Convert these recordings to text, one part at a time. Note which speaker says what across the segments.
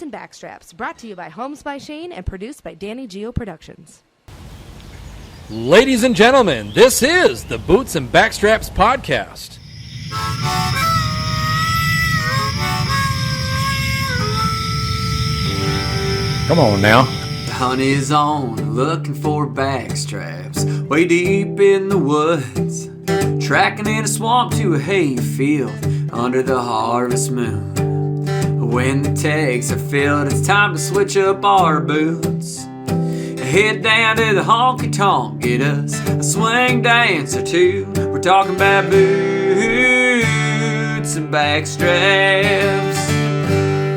Speaker 1: and Backstraps, brought to you by Homes by Shayne and produced by Danie Geo Productions.
Speaker 2: Ladies and gentlemen, this is the Boots and Backstraps Podcast.
Speaker 3: Come on now.
Speaker 4: The hunt is on, looking for backstraps, way deep in the woods, tracking in a swamp to a hay field under the harvest moon. When the tags are filled, it's time to switch up our boots. Head down to the honky-tonk, get us a swing dance or two. We're talking about boots and backstraps.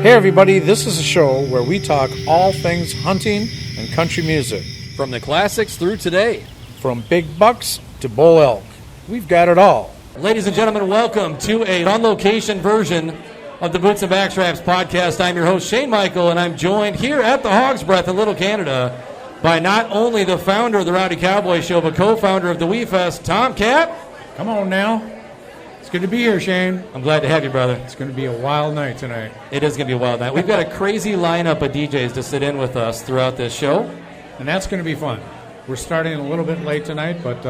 Speaker 3: Hey everybody, this is a show where we talk all things hunting and country music.
Speaker 2: From the classics through today.
Speaker 3: From big bucks to bull elk. We've got it all.
Speaker 2: Ladies and gentlemen, welcome to a on-location version of the Boots and Backstraps Podcast. I'm your host, Shayne Michael, and I'm joined here at the Hoggsbreath in Little Canada by not only the founder of the Rowdy Cowboy Show, but co-founder of the Wee Fest, Tomcat.
Speaker 3: Come on now. It's good to be here, Shayne.
Speaker 2: I'm glad to have you, brother.
Speaker 3: It's going to be a wild night tonight.
Speaker 2: It is going to be a wild night. We've got a crazy lineup of DJs to sit in with us throughout this show.
Speaker 3: And that's going to be fun. We're starting a little bit late tonight, but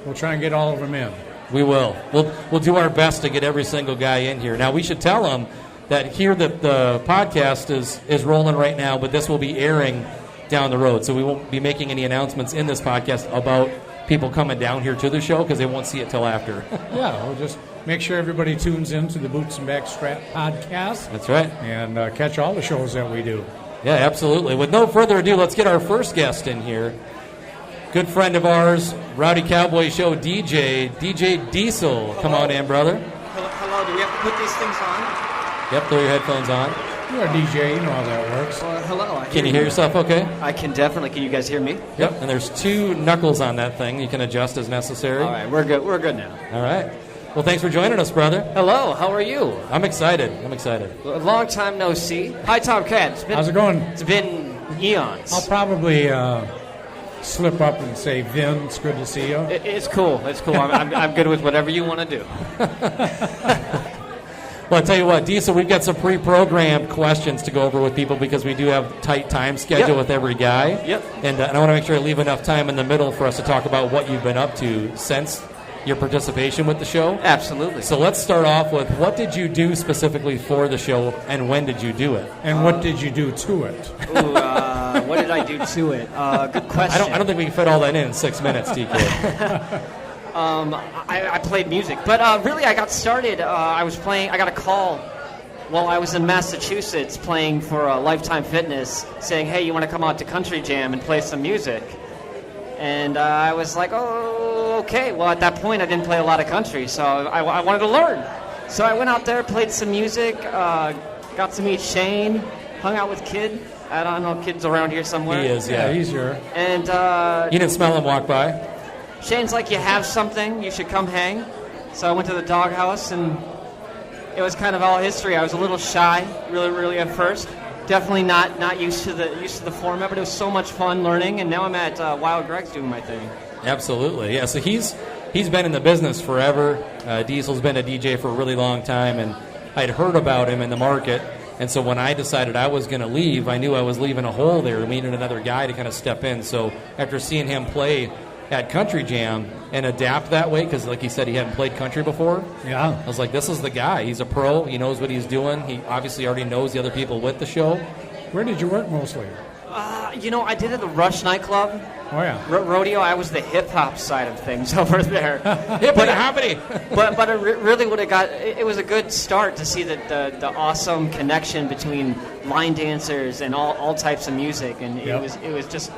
Speaker 3: we'll try and get all of them in.
Speaker 2: We will. We'll do our best to get every single guy in here. Now, we should tell them that here the podcast is rolling right now, but this will be airing down the road. So we won't be making any announcements in this podcast about people coming down here to the show because they won't see it till after.
Speaker 3: Yeah, we'll just make sure everybody tunes in to the Boots and Backstraps Podcast.
Speaker 2: That's right.
Speaker 3: And catch all the shows that we do.
Speaker 2: Yeah, absolutely. With no further ado, let's get our first guest in here. Good friend of ours, Rowdy Cowboy Show DJ Deisel. Come on in, brother.
Speaker 5: Hello, do we have to put these things on?
Speaker 2: Yep, throw your headphones on.
Speaker 3: You're a DJ, you know how that works.
Speaker 5: Hello.
Speaker 2: Can you hear yourself okay?
Speaker 5: I can definitely. Can you guys hear me?
Speaker 2: Yep, and there's two knuckles on that thing. You can adjust as necessary.
Speaker 5: All right, we're good. We're good now.
Speaker 2: All right. Well, thanks for joining us, brother.
Speaker 5: Hello, how are you?
Speaker 2: I'm excited.
Speaker 5: A long time no see. Hi, Tomcat.
Speaker 3: How's it going?
Speaker 5: It's been eons.
Speaker 3: I'll probably slip up and say, Vin, it's good to see you.
Speaker 5: It's cool. It's cool. I'm good with whatever you want to do.
Speaker 2: Well, I'll tell you what, Deisel, we've got some pre-programmed questions to go over with people because we do have tight time schedule with every guy.
Speaker 5: Yep.
Speaker 2: And I want to make sure I leave enough time in the middle for us to talk about what you've been up to since your participation with the show.
Speaker 5: Absolutely.
Speaker 2: So let's start off with what did you do specifically for the show and when did you do it?
Speaker 3: And what did you do to it?
Speaker 5: What did I do to it? Good question.
Speaker 2: I don't think we can fit all that in 6 minutes, TK.
Speaker 5: I played music, but really I got started. I got a call while I was in Massachusetts playing for Lifetime Fitness saying, hey, you want to come out to Country Jam and play some music? And I was like, oh, okay. Well, at that point I didn't play a lot of country, so I wanted to learn. So I went out there, played some music, got to meet Shayne, hung out with Kid. I don't know, Kid's around here somewhere.
Speaker 2: He is, yeah.
Speaker 3: He's here.
Speaker 5: And
Speaker 2: you didn't smell him walk by?
Speaker 5: Shayne's like, you have something, you should come hang. So I went to the doghouse, and it was kind of all history. I was a little shy, really at first. Definitely not used to the format, but it was so much fun learning. And now I'm at Wild Greg's doing my thing.
Speaker 2: Absolutely, yeah. So he's been in the business forever. Deisel's been a DJ for a really long time, and I'd heard about him in the market. And so when I decided I was going to leave, I knew I was leaving a hole there. We needed another guy to kind of step in. So after seeing him play at Country Jam and adapt that way, because like he said, he hadn't played country before.
Speaker 3: Yeah.
Speaker 2: I was like, this is the guy. He's a pro. He knows what he's doing. He obviously already knows the other people with the show.
Speaker 3: Where did you work mostly?
Speaker 5: I did at the Rush nightclub.
Speaker 3: Oh, yeah.
Speaker 5: Rodeo, I was the hip-hop side of things over there.
Speaker 2: Hippity-hoppity!
Speaker 5: but it really would have got... It was a good start to see the awesome connection between line dancers and all types of music. And it was just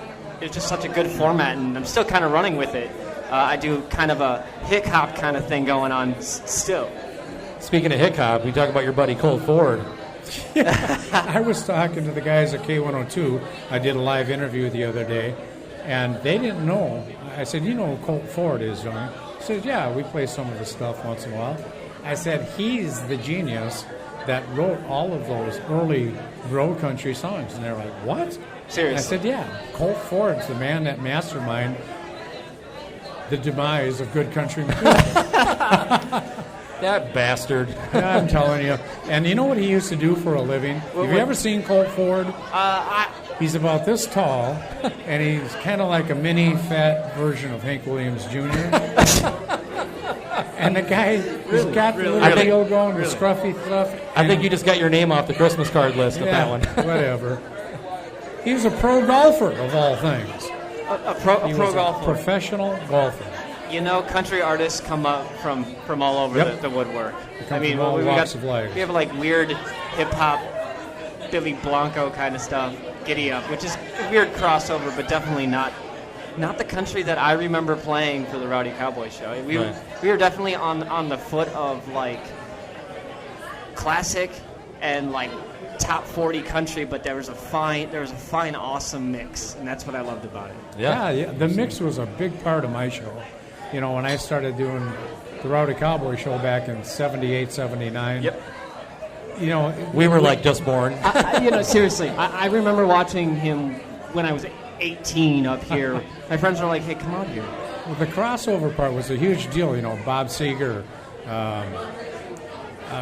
Speaker 5: such a good format, and I'm still kind of running with it. I do kind of a hip-hop kind of thing going on still.
Speaker 2: Speaking of hip-hop, we talk about your buddy Colt Ford.
Speaker 3: I was talking to the guys at K102. I did a live interview the other day, and they didn't know. I said, you know who Colt Ford is, don't you? He said, yeah, we play some of the stuff once in a while. I said, he's the genius that wrote all of those early road country songs. And they're like, what?
Speaker 5: Seriously?
Speaker 3: I said, yeah, Colt Ford's the man that masterminded the demise of good country music.
Speaker 2: That bastard.
Speaker 3: Yeah, I'm telling you. And you know what he used to do for a living? Have you ever seen Colt Ford? He's about this tall, and he's kind of like a mini fat version of Hank Williams Jr. And the guy, he's got the little deal going, the scruffy stuff.
Speaker 2: I think you just got your name off the Christmas card list with that one.
Speaker 3: Whatever. He was a pro golfer, of all things.
Speaker 5: A pro golfer.
Speaker 3: Professional golfer.
Speaker 5: You know, country artists come up from all over the woodwork.
Speaker 3: I mean, all walks of life.
Speaker 5: We have like weird hip-hop, Billy Blanco kind of stuff, Giddy Up, which is a weird crossover, but definitely not the country that I remember playing for the Rowdy Cowboy Show. We were definitely on the foot of like classic and like top 40 country, but there was a fine, awesome mix, and that's what I loved about it.
Speaker 3: Yeah, the mix was a big part of my show. You know, when I started doing the Rowdy Cowboy Show back in 78, 79.
Speaker 5: Yep.
Speaker 3: You know,
Speaker 2: we were like just born.
Speaker 5: Seriously, I remember watching him when I was 18 up here. My friends were like, "Hey, come on here."
Speaker 3: Well, the crossover part was a huge deal. You know, Bob Seger,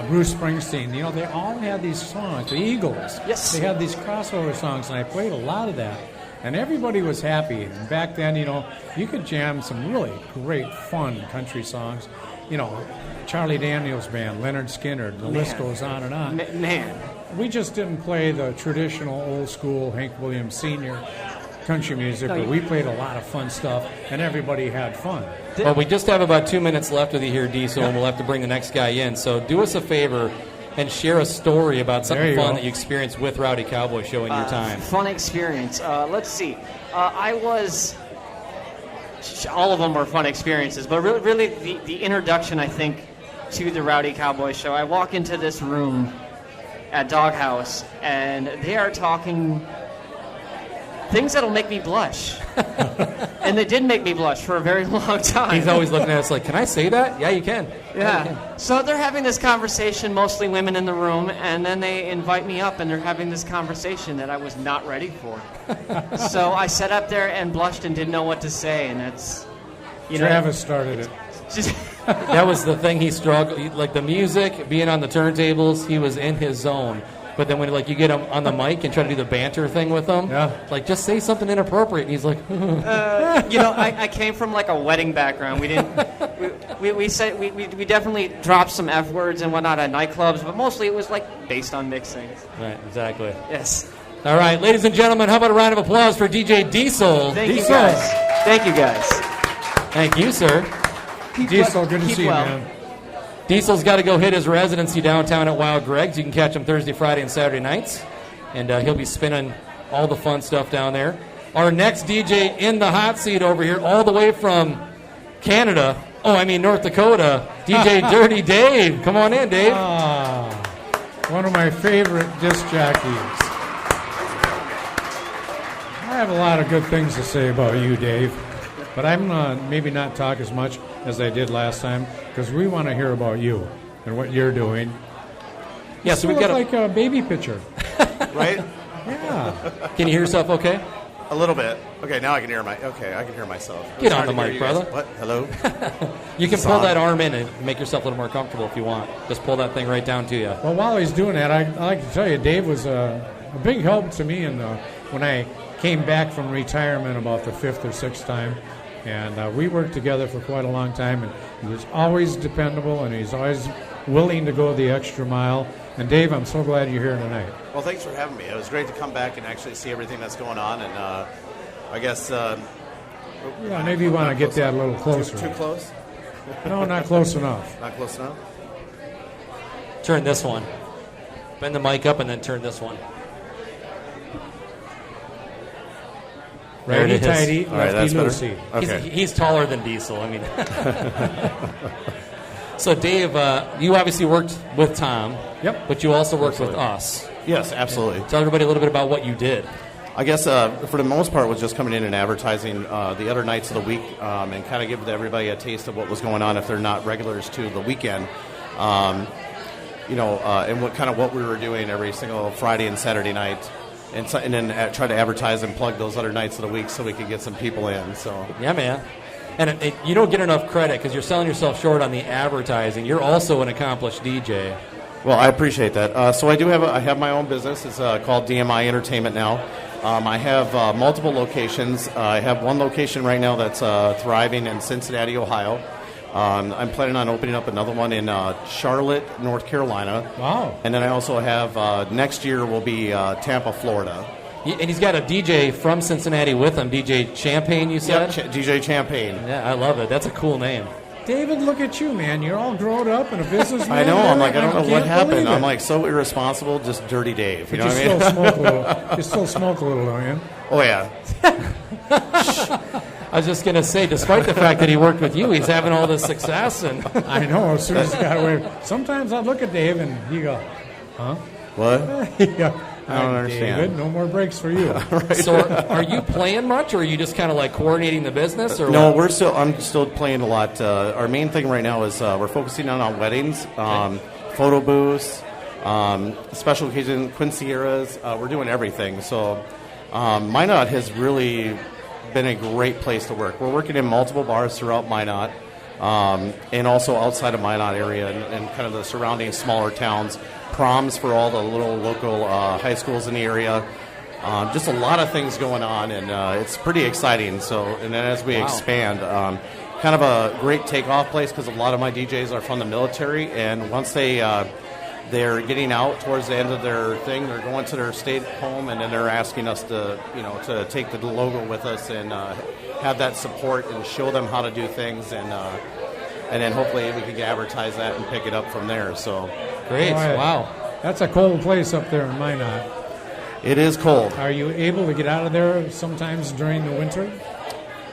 Speaker 3: Bruce Springsteen. You know, they all had these songs. The Eagles.
Speaker 5: Yes.
Speaker 3: They had these crossover songs, and I played a lot of that. And everybody was happy. And back then, you know, you could jam some really great, fun country songs. You know, Charlie Daniels Band, Leonard Skinner, the list goes on and on.
Speaker 5: Man.
Speaker 3: We just didn't play the traditional old school Hank Williams Sr. country music, but we played a lot of fun stuff, and everybody had fun.
Speaker 2: Well, we just have about 2 minutes left with you here, Deisel, and we'll have to bring the next guy in. So do us a favor and share a story about something fun that you experienced with Rowdy Cowboy Show in your time.
Speaker 5: Fun experience. Let's see. I was... All of them were fun experiences, but really the introduction, I think, to the Rowdy Cowboy Show. I walk into this room at Doghouse, and they are talking things that'll make me blush. And they did make me blush for a very long time.
Speaker 2: He's always looking at us like, can I say that? Yeah, you can.
Speaker 5: Yeah. So they're having this conversation, mostly women in the room, and then they invite me up, and they're having this conversation that I was not ready for. So I sat up there and blushed and didn't know what to say, and that's...
Speaker 3: Travis started it.
Speaker 2: That was the thing he struggled, like the music, being on the turntables, he was in his zone. But then when you get him on the mic and try to do the banter thing with him, like just say something inappropriate, and he's like,
Speaker 5: I came from like a wedding background. We didn't. We said we definitely dropped some F words and whatnot at nightclubs, but mostly it was like based on mixing.
Speaker 2: Right, exactly.
Speaker 5: Yes.
Speaker 2: All right, ladies and gentlemen, how about a round of applause for DJ Deisel?
Speaker 5: Thank you guys. Thank you guys.
Speaker 2: Thank you, sir.
Speaker 3: Deisel, good to see you, man.
Speaker 2: Diesel's got to go hit his residency downtown at Wild Greg's. You can catch him Thursday, Friday, and Saturday nights. And he'll be spinning all the fun stuff down there. Our next DJ in the hot seat over here, all the way from Canada. North Dakota. DJ Durty Dave. Come on in, Dave.
Speaker 3: One of my favorite disc jockeys. I have a lot of good things to say about you, Dave. But I'm maybe not talk as much as I did last time, because we want to hear about you and what you're doing.
Speaker 2: Yeah, so we got
Speaker 3: like a baby picture,
Speaker 6: right?
Speaker 3: Yeah.
Speaker 2: Can you hear yourself? Okay.
Speaker 6: A little bit. Okay, now I can hear I can hear myself.
Speaker 2: Get on the mic, brother.
Speaker 6: What? Hello.
Speaker 2: You can pull that arm in and make yourself a little more comfortable if you want. Just pull that thing right down to you.
Speaker 3: Well, while he's doing that, I like to tell you, Dave was a big help to me when I came back from retirement about the 5th or 6th time. And we worked together for quite a long time, and he was always dependable, and he's always willing to go the extra mile. And Dave, I'm so glad you're here tonight.
Speaker 6: Well, thanks for having me. It was great to come back and actually see everything that's going on. And I guess...
Speaker 3: maybe you want to get that a little closer.
Speaker 6: Too close?
Speaker 3: No, not close enough.
Speaker 6: Not close enough?
Speaker 2: Turn this one. Bend the mic up and then turn this one.
Speaker 3: Righty tighty, lefty loosey.
Speaker 6: Okay.
Speaker 2: He's taller than Deisel. So, Dave, you obviously worked with Tom.
Speaker 3: Yep.
Speaker 2: But you also worked with us.
Speaker 6: Yes, absolutely.
Speaker 2: Tell everybody a little bit about what you did.
Speaker 6: I guess for the most part was just coming in and advertising the other nights of the week and kind of give everybody a taste of what was going on if they're not regulars to the weekend. And what we were doing every single Friday and Saturday night. And then try to advertise and plug those other nights of the week so we could get some people in. So
Speaker 2: yeah, man. And you don't get enough credit because you're selling yourself short on the advertising. You're also an accomplished DJ.
Speaker 6: Well, I appreciate that. So I have my own business. It's called DMI Entertainment now. I have multiple locations. I have one location right now that's thriving in Cincinnati, Ohio. I'm planning on opening up another one in Charlotte, North Carolina.
Speaker 3: Wow.
Speaker 6: And then I also have next year will be Tampa, Florida.
Speaker 2: And he's got a DJ from Cincinnati with him, DJ Champagne, you said?
Speaker 6: Yep, DJ Champagne.
Speaker 2: Yeah, I love it. That's a cool name.
Speaker 3: David, look at you, man. You're all grown up and a businessman.
Speaker 6: I know. I'm like, I don't know what happened. I'm
Speaker 3: like,
Speaker 6: like so irresponsible, just Durty Dave. You know
Speaker 3: what I mean? You still smoke a little, don't you?
Speaker 6: Oh, yeah.
Speaker 2: I was just going to say, despite the fact that he worked with you, he's having all this success. And
Speaker 3: I know. As soon as he got away. Sometimes I look at Dave and he go, huh?
Speaker 6: What?
Speaker 3: He go,
Speaker 6: I don't understand.
Speaker 3: David, no more breaks for you.
Speaker 6: Right.
Speaker 2: So are you playing much, or are you just kind of like coordinating the business? Or
Speaker 6: no,
Speaker 2: what?
Speaker 6: I'm still playing a lot. Our main thing right now is we're focusing on weddings, photo booths, special occasion, quinceañeras. We're doing everything. So Minot has really been a great place to work. We're working in multiple bars throughout Minot, and also outside of Minot area and kind of the surrounding smaller towns. Proms for all the little local high schools in the area. Just a lot of things going on, and it's pretty exciting. So, and then as we expand, kind of a great takeoff place because a lot of my DJs are from the military, and once they're getting out towards the end of their thing, they're going to their state home, and then they're asking us to take the logo with us and have that support and show them how to do things, and then hopefully we can advertise that and pick it up from there. So.
Speaker 2: Great.
Speaker 3: Right.
Speaker 2: Wow.
Speaker 3: That's a cold place up there in Minot.
Speaker 6: It is cold.
Speaker 3: Are you able to get out of there sometimes during the winter?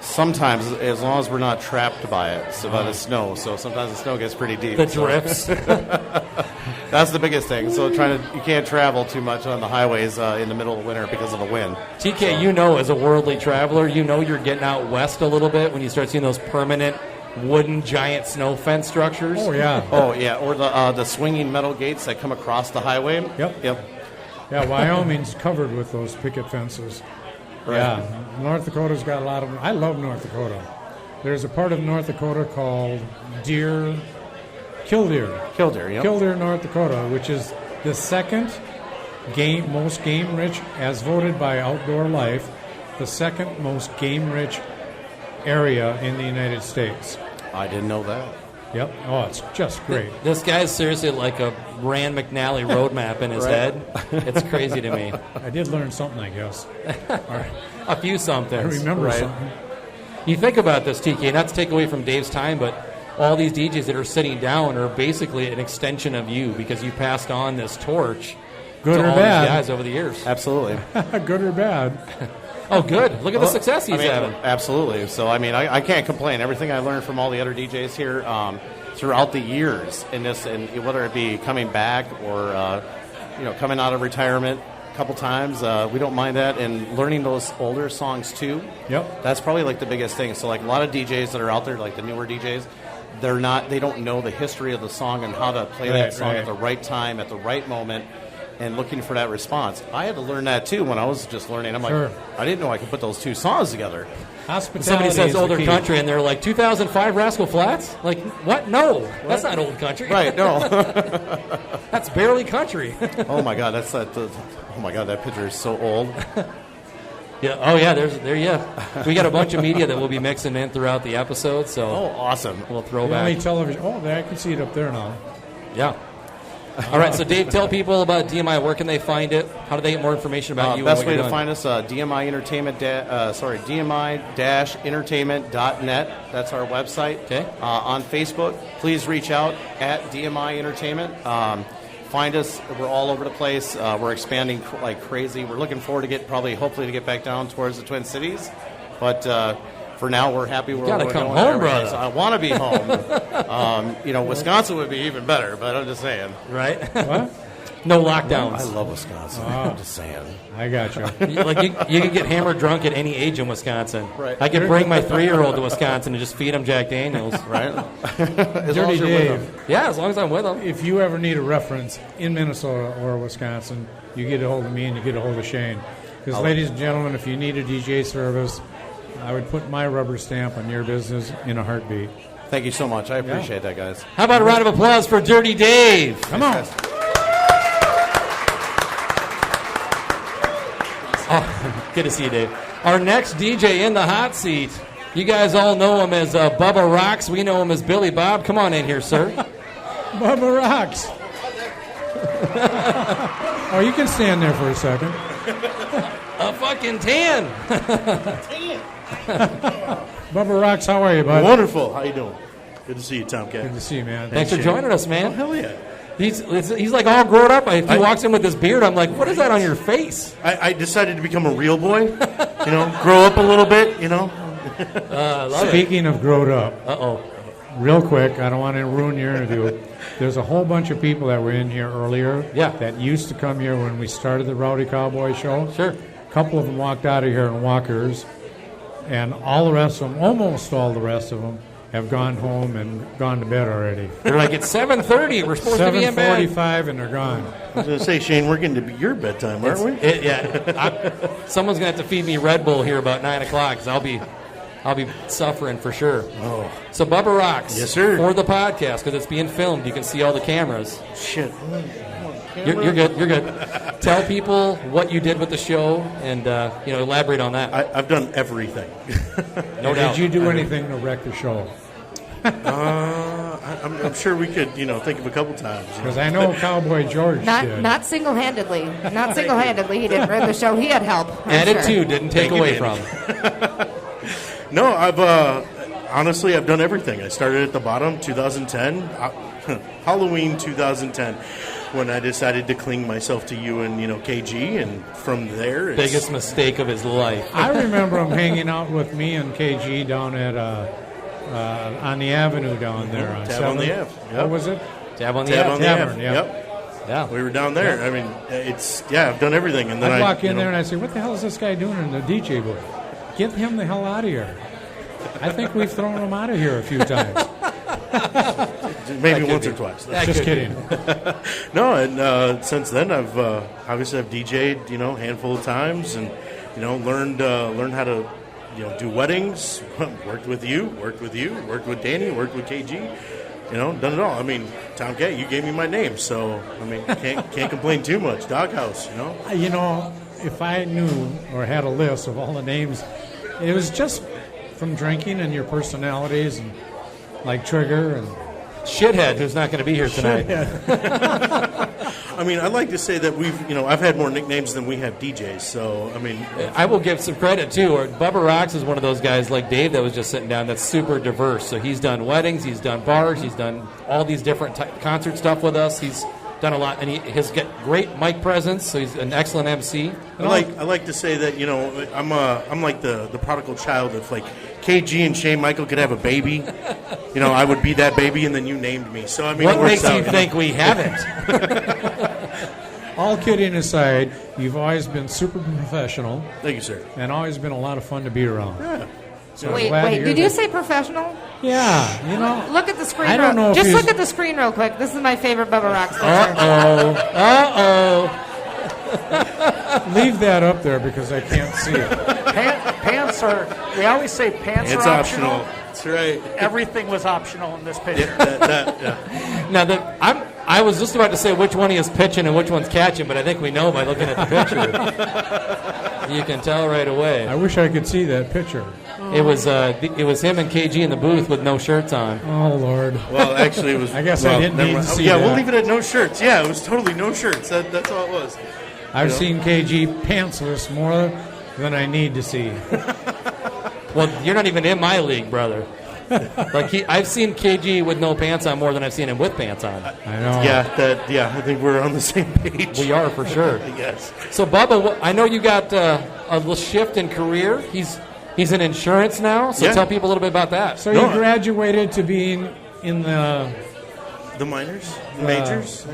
Speaker 6: Sometimes, as long as we're not trapped by it, so by the snow. So sometimes the snow gets pretty deep.
Speaker 2: The drifts.
Speaker 6: That's the biggest thing. So you can't travel too much on the highways in the middle of winter because of the wind.
Speaker 2: TK, as a worldly traveler, you're getting out west a little bit when you start seeing those permanent wooden giant snow fence structures.
Speaker 3: Oh, yeah.
Speaker 6: Oh, yeah. Or the swinging metal gates that come across the highway.
Speaker 3: Yep. Yeah, Wyoming's covered with those picket fences.
Speaker 6: Right.
Speaker 3: Yeah. North Dakota's got a lot of them. I love North Dakota. There's a part of North Dakota called Killdeer.
Speaker 6: Killdeer, yep.
Speaker 3: Killdeer, North Dakota, which is the second most game-rich, as voted by Outdoor Life, the second most game-rich area in the United States.
Speaker 6: I didn't know that.
Speaker 3: Yep. Oh, it's just great.
Speaker 2: This guy's seriously like a Rand McNally roadmap in his head. It's crazy to me.
Speaker 3: I did learn something, I guess.
Speaker 2: A few somethings.
Speaker 3: I remember something.
Speaker 2: You think about this, TK, not to take away from Dave's time, but all these DJs that are sitting down are basically an extension of you because you passed on this torch
Speaker 3: Good
Speaker 2: to
Speaker 3: or
Speaker 2: all
Speaker 3: bad.
Speaker 2: these guys over the years.
Speaker 6: Absolutely.
Speaker 3: Good or bad.
Speaker 2: Oh, good. Look at the success he's having.
Speaker 6: Absolutely. So, I can't complain. Everything I learned from all the other DJs here throughout the years in this, and whether it be coming back or, coming out of retirement a couple times, we don't mind that. And learning those older songs, too.
Speaker 3: Yep.
Speaker 6: That's probably, the biggest thing. So, a lot of DJs that are out there, the newer DJs, they don't know the history of the song and how to play that song at the right time, at the right moment, and looking for that response. I had to learn that, too, when I was just learning. I'm like, I didn't know I could put those two songs together.
Speaker 2: Somebody says older country, and they're like, 2005 Rascal Flatts? Like, what? No, that's not old country.
Speaker 6: Right, no.
Speaker 2: That's barely country.
Speaker 6: Oh, my God, that picture is so old.
Speaker 2: Yeah. Oh, yeah. We got a bunch of media that we'll be mixing in throughout the episode. So.
Speaker 6: Oh, awesome.
Speaker 2: We'll throw back.
Speaker 3: Only television. Oh, I can see it up there now.
Speaker 2: Yeah. All right, so Dave, tell people about DMI. Where can they find it? How do they get more information about you?
Speaker 6: Best way to find us, DMI Entertainment, DMI-entertainment.net. That's our website.
Speaker 2: Okay.
Speaker 6: On Facebook, please reach out at DMI Entertainment. Find us. We're all over the place. We're expanding like crazy. We're looking forward to hopefully to get back down towards the Twin Cities. But for now, we're happy where we're going.
Speaker 2: You gotta come home, brother.
Speaker 6: I want to be home. Wisconsin would be even better, but I'm just saying.
Speaker 2: Right?
Speaker 3: What?
Speaker 2: No lockdowns.
Speaker 6: I love Wisconsin. I'm just saying.
Speaker 3: I got you.
Speaker 2: You can get hammered drunk at any age in Wisconsin.
Speaker 6: Right.
Speaker 2: I could bring my 3-year-old to Wisconsin and just feed him Jack Daniels.
Speaker 6: Right?
Speaker 3: Dirty Dave.
Speaker 2: Yeah, as long as I'm with him.
Speaker 3: If you ever need a reference in Minnesota or Wisconsin, you get a hold of me and you get a hold of Shayne. Because, ladies and gentlemen, if you need a DJ service, I would put my rubber stamp on your business in a heartbeat.
Speaker 6: Thank you so much. I appreciate that, guys.
Speaker 2: How about a round of applause for Durty Dave?
Speaker 3: Come on.
Speaker 2: Oh, good to see you, Dave. Our next DJ in the hot seat, you guys all know him as Bubba Rocks. We know him as Billy Bob. Come on in here, sir.
Speaker 3: Bubba Rocks. Oh, you can stand there for a second.
Speaker 2: A fucking 10.
Speaker 3: Bubba Rocks, how are you, bud?
Speaker 7: Wonderful. How you doing? Good to see you, Tomcat.
Speaker 3: Good to see you, man.
Speaker 2: Thanks for joining us, man.
Speaker 7: Oh, hell yeah.
Speaker 2: He's like all grown up. If he walks in with this beard, I'm like, what is that on your face?
Speaker 7: I decided to become a real boy. Grow up a little bit,
Speaker 3: Speaking of growed up,
Speaker 2: Uh-oh.
Speaker 3: real quick, I don't want to ruin your interview. There's a whole bunch of people that were in here earlier that used to come here when we started the Rowdy Cowboy Show.
Speaker 2: Sure.
Speaker 3: A couple of them walked out of here in walkers, and all the rest of them, almost all the rest of them, have gone home and gone to bed already.
Speaker 2: They're like, it's 7:30. We're supposed to be in bed.
Speaker 3: 7:45, and they're gone.
Speaker 7: I was going to say, Shayne, we're getting to be your bedtime, aren't we?
Speaker 2: Someone's going to have to feed me Red Bull here about 9 o'clock, because I'll be suffering for sure.
Speaker 7: Oh.
Speaker 2: So Bubba Rocks.
Speaker 7: Yes, sir.
Speaker 2: For the podcast, because it's being filmed. You can see all the cameras.
Speaker 7: Shit.
Speaker 2: You're good. You're good. Tell people what you did with the show and, elaborate on that.
Speaker 7: I've done everything.
Speaker 2: No doubt.
Speaker 3: Did you do anything to wreck the show?
Speaker 7: I'm sure we could, think of a couple times.
Speaker 3: Because I know Cowboy George did.
Speaker 1: Not single-handedly. Not single-handedly. He didn't run the show. He had help.
Speaker 2: Added to, didn't take away from.
Speaker 7: No, I've honestly, I've done everything. I started at the bottom, 2010, Halloween 2010, when I decided to cling myself to you and KG, and from there,
Speaker 2: Biggest mistake of his life.
Speaker 3: I remember him hanging out with me and KG down at on the avenue down there. On
Speaker 7: Tab on the
Speaker 3: 7th.
Speaker 7: Ave. Yep.
Speaker 3: What was it?
Speaker 2: Tab on the
Speaker 7: Tab
Speaker 2: app.
Speaker 7: on the
Speaker 3: Tavern,
Speaker 7: Ave.
Speaker 3: yeah.
Speaker 7: Yep.
Speaker 2: Yeah.
Speaker 7: We were down there. I mean, I've done everything. And then
Speaker 3: I'd walk in there and I'd say, what the hell is this guy doing in the DJ booth? Get him the hell out of here. I think we've thrown him out of here a few times.
Speaker 7: maybe once or twice.
Speaker 3: Just kidding.
Speaker 7: No, and since then I've obviously DJ'd a handful of times, and learned how to do weddings. Worked with worked with Danie, worked with KG. Done it all. I mean, Tomcat, you gave me my name, so I mean, can't complain too much. Doghouse,
Speaker 3: If I knew or had a list of all the names, it was just from drinking and your personalities, and like Trigger and
Speaker 2: Shithead, who's not going to be here tonight.
Speaker 7: I mean, I'd like to say that I've had more nicknames than we have DJs. So I mean,
Speaker 2: I will give some credit too. Bubba Rocks is one of those guys like Dave that was just sitting down. That's super diverse. So he's done weddings, he's done bars, he's done all these different concert stuff with us. He's done a lot, and he has got great mic presence. So he's an excellent MC.
Speaker 7: I like to say that I'm like the prodigal child. If like KG and Shayne Michael could have a baby, I would be that baby, and then you named me. So I mean,
Speaker 2: what makes you think we haven't?
Speaker 3: all kidding aside, you've always been super professional.
Speaker 7: Thank you, sir.
Speaker 3: And always been a lot of fun to be around.
Speaker 7: Yeah.
Speaker 3: So I'm
Speaker 1: Wait,
Speaker 3: glad to hear
Speaker 1: did you
Speaker 3: that.
Speaker 1: say professional?
Speaker 3: Yeah,
Speaker 1: Look at the screen.
Speaker 3: I don't know if
Speaker 1: Just
Speaker 3: he's-
Speaker 1: look at the screen real quick. This is my favorite Bubba Rocks picture.
Speaker 3: leave that up there because I can't see it.
Speaker 8: Pants are, we always say pants
Speaker 7: It's
Speaker 8: are
Speaker 7: optional. That's right.
Speaker 8: Everything was optional in this picture.
Speaker 7: Yeah.
Speaker 2: Now, I was just about to say which one he is pitching and which one's catching, but I think we know by looking at the picture. You can tell right away.
Speaker 3: I wish I could see that picture.
Speaker 2: It was him and KG in the booth with no shirts on.
Speaker 3: Oh, Lord.
Speaker 7: Well, actually, it was.
Speaker 3: I guess I didn't
Speaker 7: never
Speaker 3: need to
Speaker 7: mind.
Speaker 3: see
Speaker 7: Yeah,
Speaker 3: that.
Speaker 7: we'll leave it at no shirts. Yeah, it was totally no shirts. That's all it was.
Speaker 3: I've seen KG pantsless more than I need to see.
Speaker 2: Well, you're not even in my league, brother. I've seen KG with no pants on more than I've seen him with pants on.
Speaker 3: I know.
Speaker 7: Yeah, I think we're on the same page.
Speaker 2: We are for sure.
Speaker 7: Yes.
Speaker 2: So, Bubba, I know you got a little shift in career. He's in insurance now, so
Speaker 7: Yeah.
Speaker 2: tell people a little bit about that.
Speaker 3: So you graduated to being in the...
Speaker 7: The minors, the majors.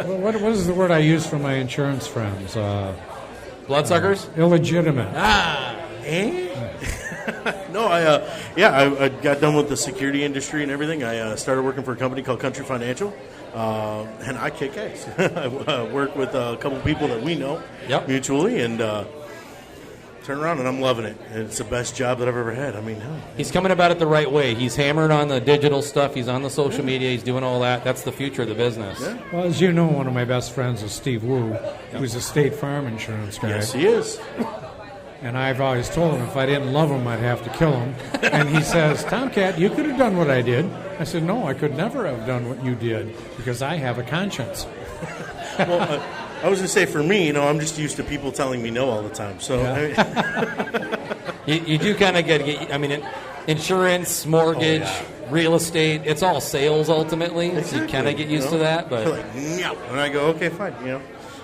Speaker 3: What is the word I use for my insurance friends?
Speaker 2: Bloodsuckers?
Speaker 3: Illegitimate.
Speaker 7: No, I got done with the security industry and everything. I started working for a company called Country Financial, and I kick ass. I work with a couple people that we know mutually, and turn around, and I'm loving it. And it's the best job that I've ever had. I mean, hell,
Speaker 2: He's coming about it the right way. He's hammering on the digital stuff. He's on the social media. He's doing all that. That's the future of the business.
Speaker 7: Yeah.
Speaker 3: Well, as you know, one of my best friends is Steve Wu, who's a State Farm insurance guy.
Speaker 7: Yes, he is.
Speaker 3: And I've always told him if I didn't love him, I'd have to kill him. And he says, Tomcat, you could have done what I did. I said, no, I could never have done what you did because I have a conscience.
Speaker 7: Well, I was going to say, for me, I'm just used to people telling me no all the time. So,
Speaker 2: You do kind of get, insurance, mortgage, real estate, it's all sales ultimately.
Speaker 7: Exactly.
Speaker 2: So you kind of get used to that. But
Speaker 7: like, no. And I go, okay, fine.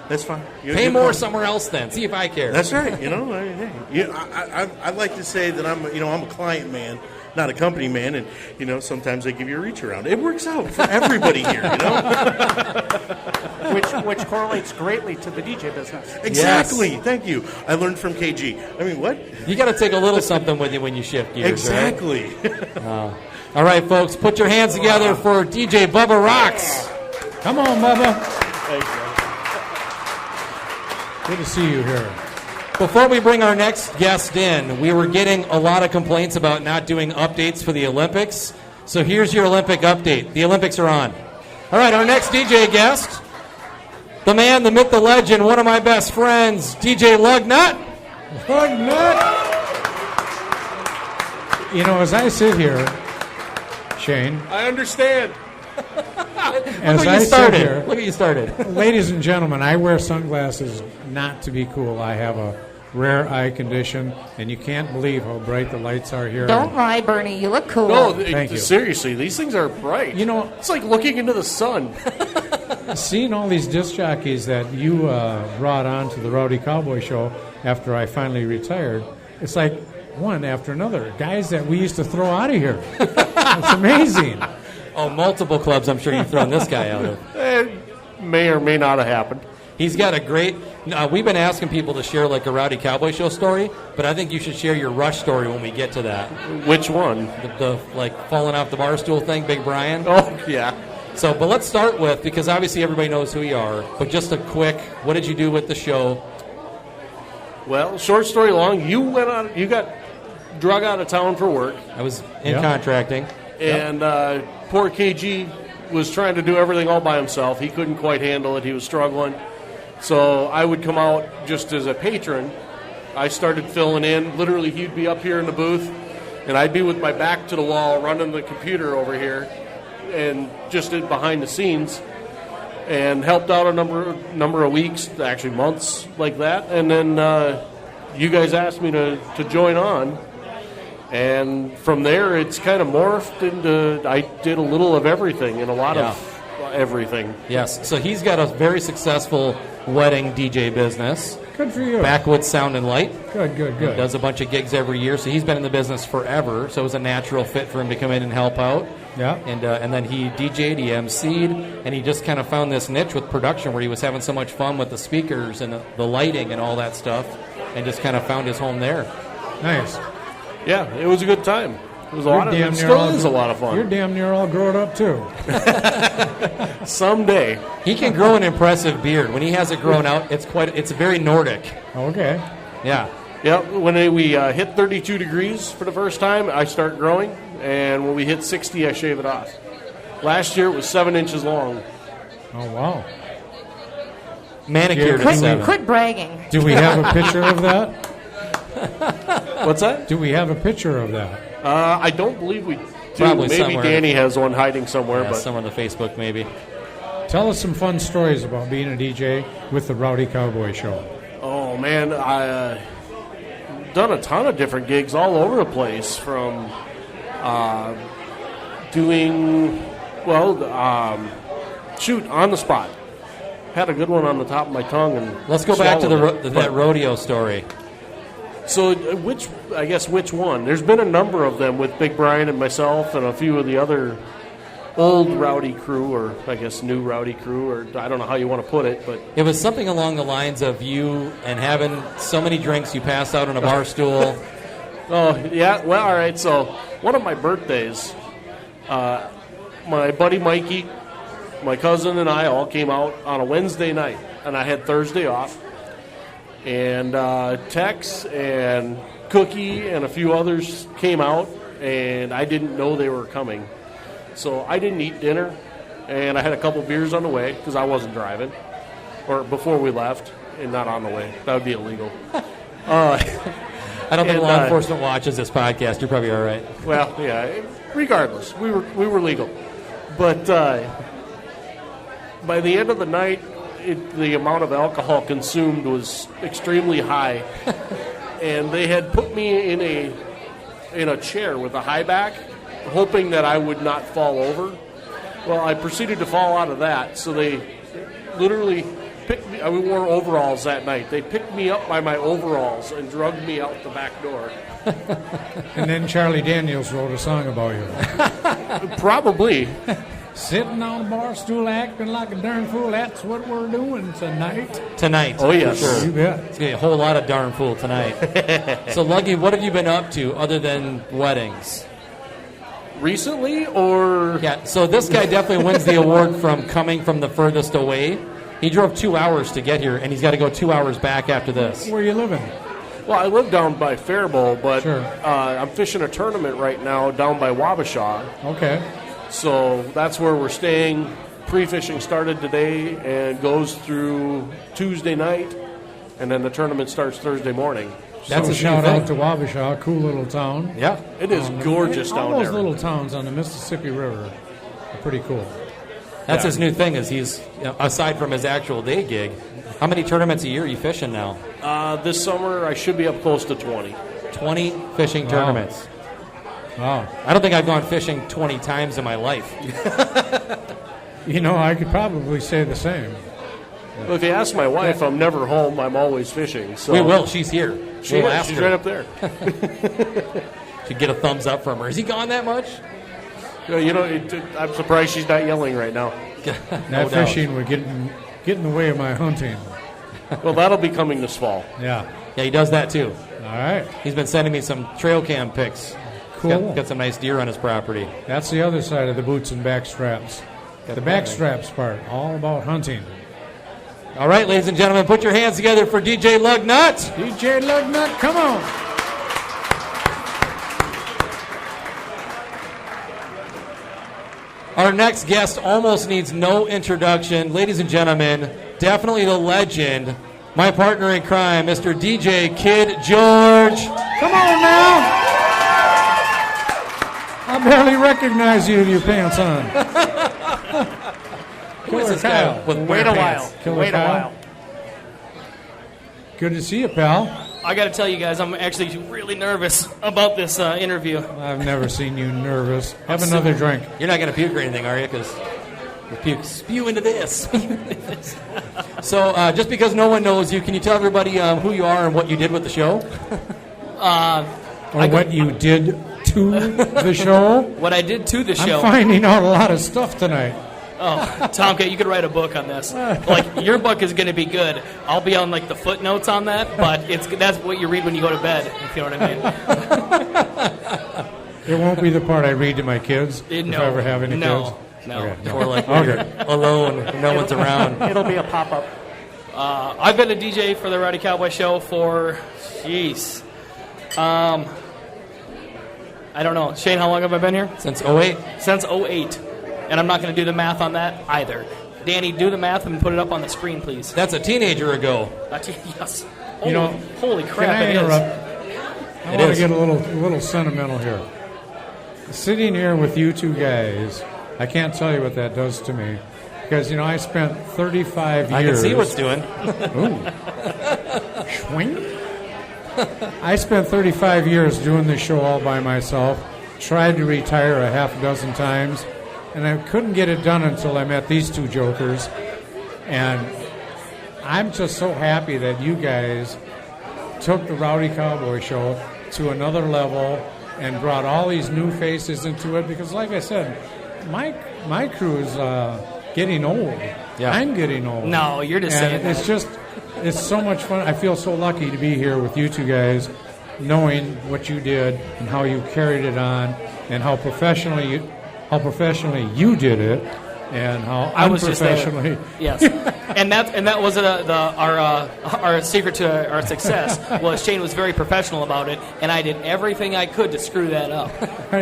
Speaker 7: That's fine.
Speaker 2: pay more somewhere else then. See if I care.
Speaker 7: That's right. I'd like to say that I'm a client man, not a company man, and sometimes they give you a reach around. It works out for everybody here.
Speaker 8: Which correlates greatly to the DJ business.
Speaker 7: Exactly.
Speaker 2: Yes.
Speaker 7: Thank you. I learned from KG. I mean, what?
Speaker 2: You got to take a little something with you when you shift gears.
Speaker 7: Exactly.
Speaker 2: Right? All right, folks, put your hands together for DJ Bubba Rocks.
Speaker 3: Come on, Bubba.
Speaker 7: Thanks, man.
Speaker 3: Good to see you here.
Speaker 2: Before we bring our next guest in, we were getting a lot of complaints about not doing updates for the Olympics. So here's your Olympic update. The Olympics are on. All right, our next DJ guest, the man, the myth, the legend, one of my best friends, DJ Lugnutt.
Speaker 3: Lugnutt! As I sit here, Shayne,
Speaker 9: I understand.
Speaker 3: as I sit here,
Speaker 2: Look at you started.
Speaker 3: ladies and gentlemen, I wear sunglasses not to be cool. I have a rare eye condition, and you can't believe how bright the lights are here.
Speaker 1: Don't lie, Bernie. You look cool.
Speaker 9: No,
Speaker 3: Thank you.
Speaker 9: seriously, these things are bright. It's like looking into the sun.
Speaker 3: Seeing all these disc jockeys that you brought on to the Rowdy Cowboy Show after I finally retired, it's like one after another. Guys that we used to throw out of here. It's amazing.
Speaker 2: Oh, multiple clubs I'm sure you've thrown this guy out of.
Speaker 9: It may or may not have happened.
Speaker 2: He's got a great... we've been asking people to share like a Rowdy Cowboy Show story, but I think you should share your Rush story when we get to that.
Speaker 9: Which one?
Speaker 2: The falling off the bar stool thing, Big Brian.
Speaker 9: Oh, yeah.
Speaker 2: So, but let's start with, because obviously everybody knows who you are, but just a quick, what did you do with the show?
Speaker 9: Well, short story long, you got drug out of town for work.
Speaker 2: I was in contracting.
Speaker 9: And poor KG was trying to do everything all by himself. He couldn't quite handle it. He was struggling. So I would come out just as a patron. I started filling in. Literally, he'd be up here in the booth, and I'd be with my back to the wall running the computer over here and just behind the scenes, and helped out a number of weeks, actually months like that. And then you guys asked me to join on. And from there, it's kind of morphed into, I did a little of everything and a lot of everything.
Speaker 2: Yes, so he's got a very successful wedding DJ business.
Speaker 3: Good for you.
Speaker 2: Backwoods Sound and Light.
Speaker 3: Good.
Speaker 2: He does a bunch of gigs every year, so he's been in the business forever, so it was a natural fit for him to come in and help out.
Speaker 3: Yeah.
Speaker 2: And then he DJ'd, he MC'd, and he just kind of found this niche with production where he was having so much fun with the speakers and the lighting and all that stuff, and just kind of found his home there.
Speaker 3: Nice.
Speaker 9: Yeah, it was a good time. It was it still is a lot of fun.
Speaker 3: You're damn near all grown up, too.
Speaker 9: Someday.
Speaker 2: He can grow an impressive beard. When he has it grown out, it's very Nordic.
Speaker 3: Okay.
Speaker 2: Yeah.
Speaker 9: Yeah, when we hit 32 degrees for the first time, I start growing, and when we hit 60, I shave it off. Last year, it was 7 inches long.
Speaker 3: Oh, wow.
Speaker 2: Manicured at 7.
Speaker 1: Quit bragging.
Speaker 3: Do we have a picture of that?
Speaker 9: What's that?
Speaker 3: Do we have a picture of that?
Speaker 9: I don't believe we do.
Speaker 2: Probably
Speaker 9: maybe
Speaker 2: somewhere.
Speaker 9: Danie has one hiding somewhere.
Speaker 2: Yeah,
Speaker 9: but
Speaker 2: somewhere on the Facebook, maybe.
Speaker 3: Tell us some fun stories about being a DJ with the Rowdy Cowboy Show.
Speaker 9: Oh, man, I done a ton of different gigs all over the place, from doing, on the spot. Had a good one on the top of my tongue. And
Speaker 2: let's go back to that rodeo story.
Speaker 9: So, which one? There's been a number of them with Big Brian and myself and a few of the other old Rowdy crew, or I guess new Rowdy crew, or I don't know how you want to put it, but
Speaker 2: it was something along the lines of you and having so many drinks you passed out on a bar stool.
Speaker 9: Oh, yeah. Well, all right. So, one of my birthdays, my buddy Mikey, my cousin, and I all came out on a Wednesday night, and I had Thursday off. And Tex and Cookie and a few others came out, and I didn't know they were coming. So I didn't eat dinner, and I had a couple beers on the way because I wasn't driving, or before we left, and not on the way. That would be illegal.
Speaker 2: I don't think law enforcement watches this podcast. You're probably all right.
Speaker 9: Well, yeah. Regardless, we were legal, but by the end of the night, the amount of alcohol consumed was extremely high, and they had put me in a chair with a high back, hoping that I would not fall over. Well, I proceeded to fall out of that, so they literally picked me. We wore overalls that night. They picked me up by my overalls and drugged me out the back door.
Speaker 3: And then Charlie Daniels wrote a song about you.
Speaker 9: Probably.
Speaker 3: Sitting on a bar stool acting like a darn fool. That's what we're doing tonight.
Speaker 2: Tonight.
Speaker 9: Oh, yes.
Speaker 2: For sure.
Speaker 3: You bet.
Speaker 2: It's going to be a whole lot of darn fool tonight. So, Luggy, what have you been up to other than weddings?
Speaker 9: Recently, or?
Speaker 2: Yeah, so this guy definitely wins the award from coming from the furthest away. He drove 2 hours to get here, and he's got to go 2 hours back after this.
Speaker 3: Where are you living?
Speaker 9: Well, I live down by Faribault, but
Speaker 3: Sure.
Speaker 9: I'm fishing a tournament right now down by Wabasha.
Speaker 3: Okay.
Speaker 9: So that's where we're staying. Pre-fishing started today and goes through Tuesday night, and then the tournament starts Thursday morning.
Speaker 2: That's
Speaker 3: so
Speaker 2: a
Speaker 3: shout
Speaker 2: new
Speaker 3: out
Speaker 2: thing.
Speaker 3: to Wabasha, cool little town.
Speaker 2: Yeah.
Speaker 9: It is gorgeous
Speaker 3: all
Speaker 9: down
Speaker 3: those
Speaker 9: there.
Speaker 3: little towns on the Mississippi River are pretty cool.
Speaker 2: That's his new thing is he's, aside from his actual day gig, how many tournaments a year are you fishing now?
Speaker 9: This summer, I should be up close to 20.
Speaker 2: 20 fishing tournaments.
Speaker 3: Wow.
Speaker 2: I don't think I've gone fishing 20 times in my life.
Speaker 3: You know, I could probably say the same.
Speaker 9: Well, if you ask my wife, I'm never home. I'm always fishing. So
Speaker 2: We will. She's here. We'll ask
Speaker 9: she's
Speaker 2: her.
Speaker 9: right up there.
Speaker 2: Should get a thumbs up from her. Is he gone that much?
Speaker 9: I'm surprised she's not yelling right now.
Speaker 3: That fishing would get in the way of my hunting.
Speaker 9: Well, that'll be coming this fall.
Speaker 3: Yeah.
Speaker 2: Yeah, he does that too.
Speaker 3: All right.
Speaker 2: He's been sending me some trail cam pics.
Speaker 3: Cool.
Speaker 2: Got some nice deer on his property.
Speaker 3: That's the other side of the boots and backstraps. The backstraps part, all about hunting.
Speaker 2: All right, ladies and gentlemen, put your hands together for DJ Lugnutt.
Speaker 3: DJ Lugnutt, come on.
Speaker 2: Our next guest almost needs no introduction. Ladies and gentlemen, definitely the legend, my partner in crime, Mr. DJ Kid George.
Speaker 3: Come on now. I barely recognize you with your pants on.
Speaker 2: Who is this guy with
Speaker 8: Wait a
Speaker 2: pants?
Speaker 8: while.
Speaker 3: Killer
Speaker 8: Wait a
Speaker 3: Kyle.
Speaker 8: while.
Speaker 3: Good to see you, pal.
Speaker 10: I got to tell you guys, I'm actually really nervous about this interview.
Speaker 3: I've never seen you nervous. Have another drink.
Speaker 2: You're not going to puke or anything, are you? Because you puke. Spew into this. So, just because no one knows you, can you tell everybody who you are and what you did with the show?
Speaker 3: Or what you did to the show.
Speaker 10: What I did to the show.
Speaker 3: I'm finding out a lot of stuff tonight.
Speaker 10: Oh, Tomcat, you could write a book on this. Like, your book is going to be good. I'll be on, like, the footnotes on that, but that's what you read when you go to bed, if you know what I mean.
Speaker 3: It won't be the part I read to my kids if
Speaker 10: No.
Speaker 3: I ever have any
Speaker 10: No.
Speaker 3: kids.
Speaker 10: No.
Speaker 3: Okay.
Speaker 2: Or like when you're alone, no one's around.
Speaker 8: It'll be a pop-up.
Speaker 10: I've been a DJ for the Rowdy Cowboy Show for, I don't know. Shayne, how long have I been here?
Speaker 2: Since 08.
Speaker 10: Since 08. And I'm not going to do the math on that either. Danie, do the math and put it up on the screen, please.
Speaker 2: That's a teenager ago.
Speaker 10: Yes.
Speaker 3: You know,
Speaker 10: Holy
Speaker 3: Can
Speaker 10: crap,
Speaker 3: I
Speaker 10: it
Speaker 3: interrupt?
Speaker 10: is.
Speaker 3: I want to get a little sentimental here. Sitting here with you two guys, I can't tell you what that does to me. Because, I spent 35 years...
Speaker 2: I can see what's doing.
Speaker 3: Ooh. Swing. I spent 35 years doing this show all by myself, tried to retire a half a dozen times, and I couldn't get it done until I met these two jokers. And I'm just so happy that you guys took the Rowdy Cowboy Show to another level and brought all these new faces into it, because like I said, my crew is getting old.
Speaker 2: Yeah.
Speaker 3: I'm getting old.
Speaker 10: No, you're just
Speaker 3: And
Speaker 10: saying
Speaker 3: it's so much fun. I feel so lucky to be here with you two guys, knowing what you did and how you carried it on and how professionally you did it. and how
Speaker 10: I was just there.
Speaker 3: unprofessionally.
Speaker 10: Yes, and that was our secret to our success. Was Shayne was very professional about it, and I did everything I could to screw that up.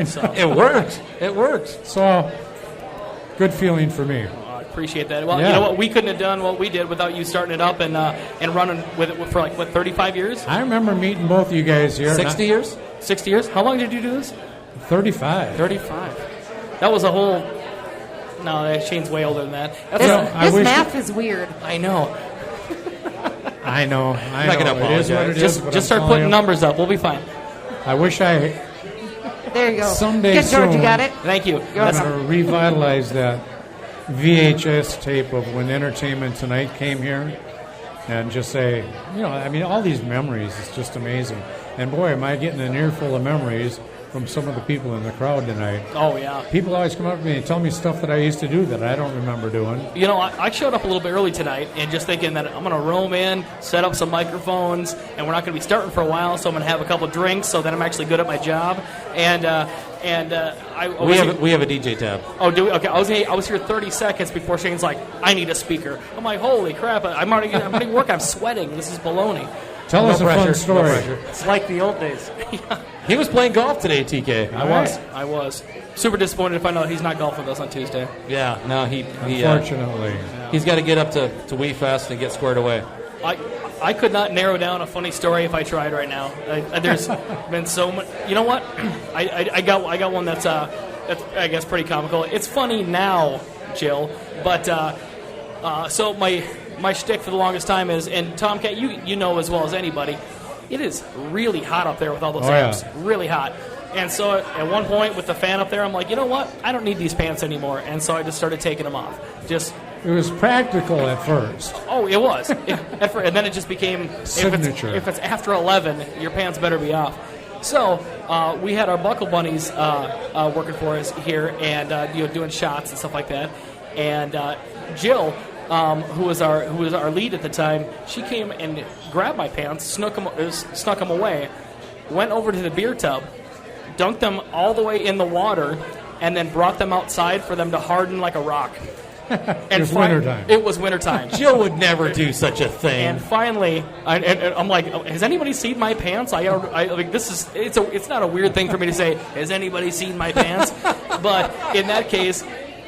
Speaker 10: So
Speaker 2: It worked. It worked.
Speaker 3: So, good feeling for me.
Speaker 10: I appreciate that. Well,
Speaker 3: Yeah.
Speaker 10: you know what? We couldn't have done what we did without you starting it up and running with it for 35 years?
Speaker 3: I remember meeting both of you guys here.
Speaker 2: 60 years?
Speaker 10: 60 years? How long did you do this?
Speaker 3: 35.
Speaker 10: 35. That was a whole. No, Shayne's way older than that. That's
Speaker 1: This math is weird.
Speaker 10: I know.
Speaker 3: I know.
Speaker 2: I'm not gonna
Speaker 3: It is what it is, but
Speaker 10: Just
Speaker 3: I'm
Speaker 10: start
Speaker 3: telling
Speaker 10: putting
Speaker 3: you,
Speaker 10: numbers up. We'll be fine.
Speaker 3: I wish I
Speaker 1: There you go.
Speaker 3: Someday
Speaker 1: Good, George,
Speaker 3: soon.
Speaker 1: you got it?
Speaker 10: Thank you.
Speaker 3: I'm going to revitalize that VHS tape of when Entertainment Tonight came here and just say, all these memories, it's just amazing. And boy, am I getting an earful of memories from some of the people in the crowd tonight.
Speaker 10: Oh, yeah.
Speaker 3: People always come up to me and tell me stuff that I used to do that I don't remember doing.
Speaker 10: You know, I showed up a little bit early tonight and just thinking that I'm going to roam in, set up some microphones, and we're not going to be starting for a while, so I'm going to have a couple drinks so that I'm actually good at my job. And
Speaker 2: we have a DJ tab.
Speaker 10: Oh, do we? Okay, I was here 30 seconds before Shayne's like, I need a speaker. I'm like, holy crap! I'm already work. I'm sweating. This is baloney.
Speaker 3: Tell us a fun story.
Speaker 8: It's like the old days.
Speaker 2: He was playing golf today, TK.
Speaker 10: I was super disappointed to find out he's not golfing with us on Tuesday.
Speaker 2: Yeah, no, he
Speaker 3: Unfortunately.
Speaker 2: he's got to get up to Wee Fest and get squared away.
Speaker 10: I could not narrow down a funny story if I tried right now. There's been so much. You know what? I got one that's I guess pretty comical. It's funny now, Gill, but so my shtick for the longest time is, and Tomcat, you know as well as anybody, it is really hot up there with all those amps.
Speaker 3: Yeah.
Speaker 10: Really hot. And so at one point with the fan up there, I'm like, you know what? I don't need these pants anymore. And so I just started taking them off.
Speaker 3: It was practical at first.
Speaker 10: Oh, it was. And then it just became
Speaker 3: Signature.
Speaker 10: If it's after 11, your pants better be off. So we had our Buckle Bunnies working for us here and doing shots and stuff like that. And Gill, who was our lead at the time, she came and grabbed my pants, snuck them away, went over to the beer tub, dunked them all the way in the water, and then brought them outside for them to harden like a rock.
Speaker 3: It was wintertime.
Speaker 10: It was wintertime.
Speaker 2: Jill would never do such a thing.
Speaker 10: And finally, I'm like, has anybody seen my pants? It's not a weird thing for me to say, has anybody seen my pants? But in that case,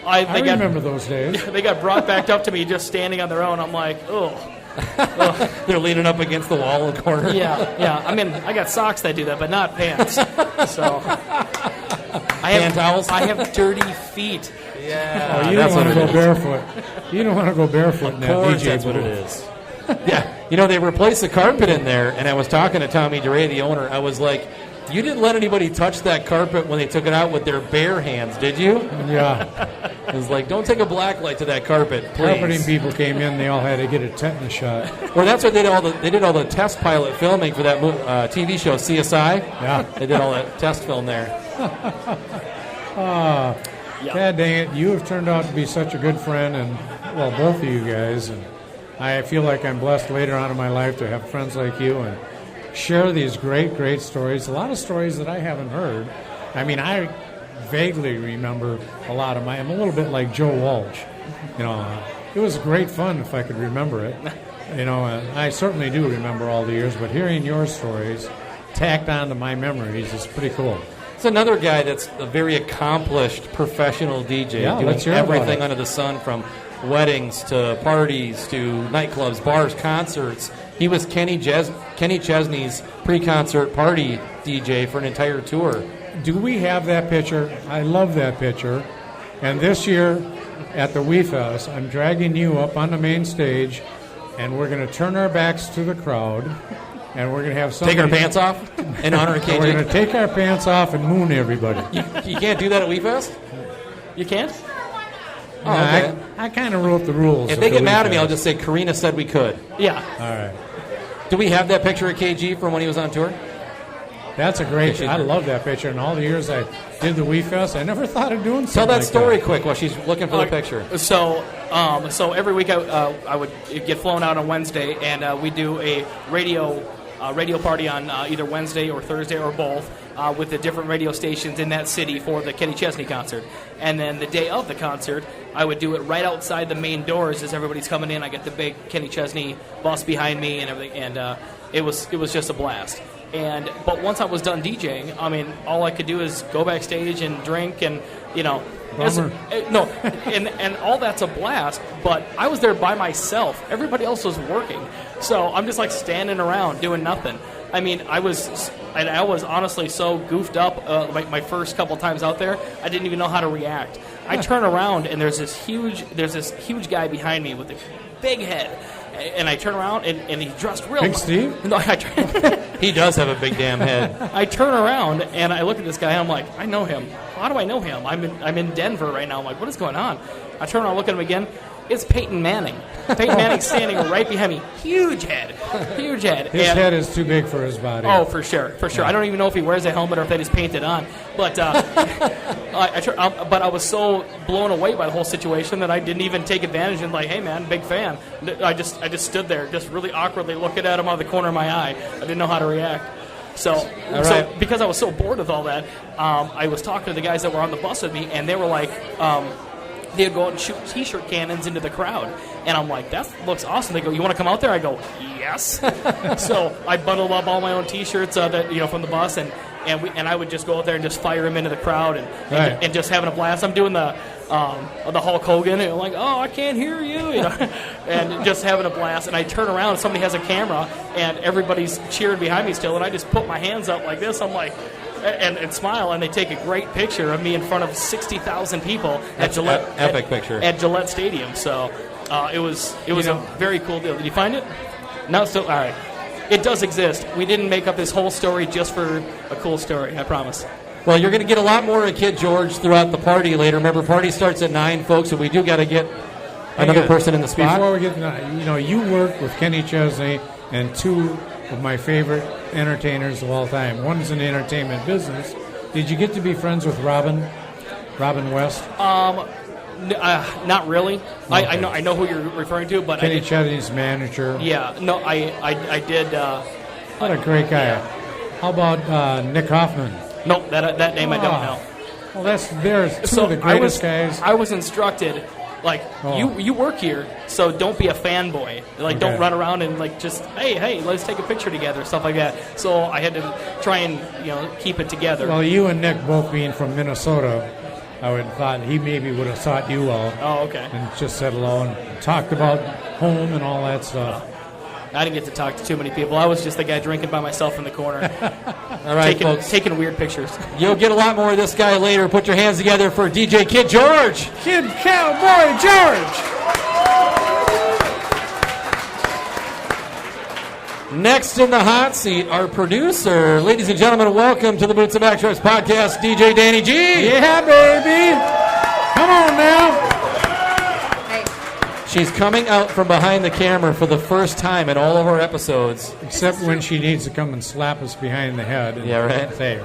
Speaker 3: I remember those days.
Speaker 10: They got brought back up to me just standing on their own. I'm like, oh.
Speaker 2: They're leaning up against the wall in the corner.
Speaker 10: Yeah. I mean, I got socks that do that, but not pants. So
Speaker 2: hand towels.
Speaker 10: I have dirty feet.
Speaker 2: Yeah.
Speaker 3: Oh, you don't want to go barefoot. You don't want to go barefoot in that DJ
Speaker 2: That's
Speaker 3: booth.
Speaker 2: what it is. Yeah. They replaced the carpet in there, and I was talking to Tommy Durray, the owner. I was like, you didn't let anybody touch that carpet when they took it out with their bare hands, did you?
Speaker 3: Yeah.
Speaker 2: I was like, don't take a black light to that carpet, please.
Speaker 3: Carpeting people came in, they all had to get a tetanus shot.
Speaker 2: Well, that's what they did all the test pilot filming for that TV show, CSI.
Speaker 3: Yeah.
Speaker 2: They did all that test film there.
Speaker 3: God dang it, you have turned out to be such a good friend, and, well, both of you guys, and I feel like I'm blessed later on in my life to have friends like you and share these great, great stories, a lot of stories that I haven't heard. I mean, I vaguely remember a lot of I'm a little bit like Joe Walsh. It was great fun if I could remember it. And I certainly do remember all the years, but hearing your stories tacked onto my memories is pretty cool.
Speaker 2: It's another guy that's a very accomplished professional DJ, doing everything under the sun, from weddings to parties to nightclubs, bars, concerts. He was Kenny Chesney's pre-concert party DJ for an entire tour.
Speaker 3: Do we have that picture? I love that picture. And this year at the Wee Fest, I'm dragging you up on the main stage, and we're going to turn our backs to the crowd, and we're going to have somebody...
Speaker 2: Take our pants off in honor of KG?
Speaker 3: We're going to take our pants off and moon everybody.
Speaker 2: You can't do that at Wee Fest?
Speaker 10: You can't?
Speaker 2: Oh, okay.
Speaker 3: I kind of wrote the rules.
Speaker 2: If they get mad at me, I'll just say Karina said we could.
Speaker 10: Yeah.
Speaker 3: All right.
Speaker 2: Do we have that picture of KG from when he was on tour?
Speaker 3: That's a great picture. I love that picture. In all the years I did the Wee Fest, I never thought of doing something
Speaker 2: Tell that
Speaker 3: like
Speaker 2: story
Speaker 3: that.
Speaker 2: quick while she's looking for the picture.
Speaker 10: So every week I would get flown out on Wednesday, and we do a radio party on either Wednesday or Thursday or both. with the different radio stations in that city for the Kenny Chesney concert. And then the day of the concert, I would do it right outside the main doors as everybody's coming in. I get the big Kenny Chesney bus behind me and everything, and it was just a blast. But once I was done DJing, I mean, all I could do is go backstage and drink, and and all that's a blast. But I was there by myself. Everybody else was working, so I'm just like standing around doing nothing. I mean, I was honestly so goofed up my first couple times out there. I didn't even know how to react. I turn around and there's this huge guy behind me with a big head. And I turn around, and he's dressed real.
Speaker 3: Big Steve?
Speaker 10: No,
Speaker 2: He does have a big damn head.
Speaker 10: I turn around, and I look at this guy, and I'm like, I know him. How do I know him? I'm in Denver right now. I'm like, what is going on? I turn around, look at him again. It's Peyton Manning. Peyton Manning's standing right behind me. Huge head. Huge head.
Speaker 3: His head is too big for his body.
Speaker 10: Oh, for sure. For sure. I don't even know if he wears a helmet or if that is painted on. But but I was so blown away by the whole situation that I didn't even take advantage and like, hey, man, big fan. I just stood there just really awkwardly looking at him out of the corner of my eye. I didn't know how to react. So because I was so bored with all that, I was talking to the guys that were on the bus with me, and they were like, they'd go out and shoot T-shirt cannons into the crowd. And I'm like, that looks awesome. They go, you want to come out there? I go, yes. So I bundled up all my own T-shirts from the bus, and I would just go out there and just fire them into the crowd and just having a blast. I'm doing the Hulk Hogan, and I'm like, oh, I can't hear you, and just having a blast. And I turn around, and somebody has a camera, and everybody's cheering behind me still, and I just put my hands up like this. I'm like, and smile, and they take a great picture of me in front of 60,000 people at Gillette.
Speaker 2: Epic picture
Speaker 10: at Gillette Stadium. So it was a very cool deal. Did you find it? No, still all right. It does exist. We didn't make up this whole story just for a cool story. I promise.
Speaker 2: Well, you're going to get a lot more of Kid George throughout the party later. Remember, party starts at 9, folks, so we do got to get another person in the spot.
Speaker 3: Before we get you work with Kenny Chesney and two of my favorite entertainers of all time. One's in the entertainment business. Did you get to be friends with Robin West?
Speaker 10: Not really. Okay. I know who you're referring to, but
Speaker 3: Kenny Chesney's manager.
Speaker 10: Yeah, no, I did.
Speaker 3: What a great guy! Yeah. How about Nick Hoffman?
Speaker 10: No, that name I don't know.
Speaker 3: Well, there's two of the greatest guys.
Speaker 10: I was instructed, like, you work here, so don't be a fanboy. Like, don't run around and like just hey, let's take a picture together, stuff like that. So I had to try and keep it together.
Speaker 3: Well, you and Nick both being from Minnesota, I would have thought he maybe would have sought you out.
Speaker 10: Oh, okay.
Speaker 3: And just said hello and talked about home and all that stuff.
Speaker 10: I didn't get to talk to too many people. I was just the guy drinking by myself in the corner.
Speaker 2: All right, folks.
Speaker 10: Taking weird pictures.
Speaker 2: You'll get a lot more of this guy later. Put your hands together for DJ Kid George.
Speaker 3: Kid Cowboy George.
Speaker 2: Next in the hot seat, our producer. Ladies and gentlemen, welcome to the Boots and Backstraps Podcast, DJ Danie G.
Speaker 3: Yeah, baby. Come on now.
Speaker 2: She's coming out from behind the camera for the first time in all of our episodes.
Speaker 3: Except when she needs to come and slap us behind the head. And say,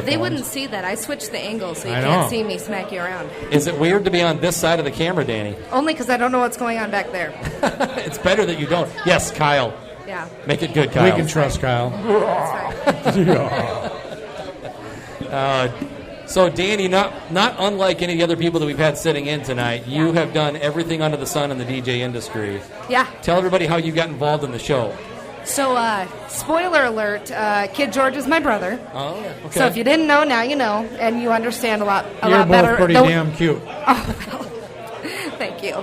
Speaker 1: they wouldn't see that. I switched the angle so you can't see me smack you around.
Speaker 2: Is it weird to be on this side of the camera, Danie?
Speaker 1: Only because I don't know what's going on back there.
Speaker 2: It's better that you don't. Yes, Kyle.
Speaker 1: Yeah.
Speaker 2: Make it good, Kyle.
Speaker 3: We can trust Kyle.
Speaker 1: That's
Speaker 2: right. So, Danie, not unlike any of the other people that we've had sitting in tonight, you have done everything under the sun in the DJ industry.
Speaker 1: Yeah.
Speaker 2: Tell everybody how you got involved in the show.
Speaker 1: So, spoiler alert, Kid George is my brother.
Speaker 2: Oh, okay.
Speaker 1: So if you didn't know, now you know, and you understand a lot better.
Speaker 3: You're both pretty damn cute.
Speaker 1: Oh, well, thank you.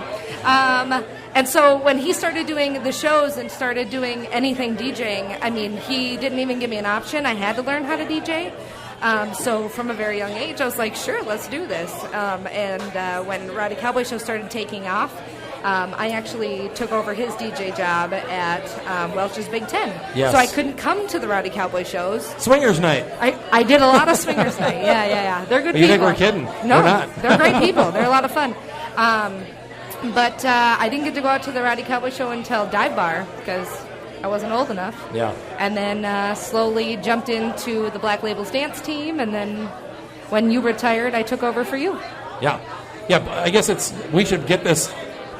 Speaker 1: And so when he started doing the shows and started doing anything DJing, I mean, he didn't even give me an option. I had to learn how to DJ. So from a very young age, I was like, sure, let's do this. And when Rowdy Cowboy Show started taking off, I actually took over his DJ job at Welch's Big Ten.
Speaker 2: Yes.
Speaker 1: So I couldn't come to the Rowdy Cowboy shows.
Speaker 2: Swingers night.
Speaker 1: I did a lot of swingers night. Yeah. They're good people.
Speaker 2: You think we're kidding?
Speaker 1: No,
Speaker 2: we're not.
Speaker 1: They're great people. They're a lot of fun. But I didn't get to go out to the Rowdy Cowboy Show until Dive Bar because I wasn't old enough.
Speaker 2: Yeah.
Speaker 1: And then slowly jumped into the Black Labels dance team, and then when you retired, I took over for you.
Speaker 2: Yeah. I guess we should get this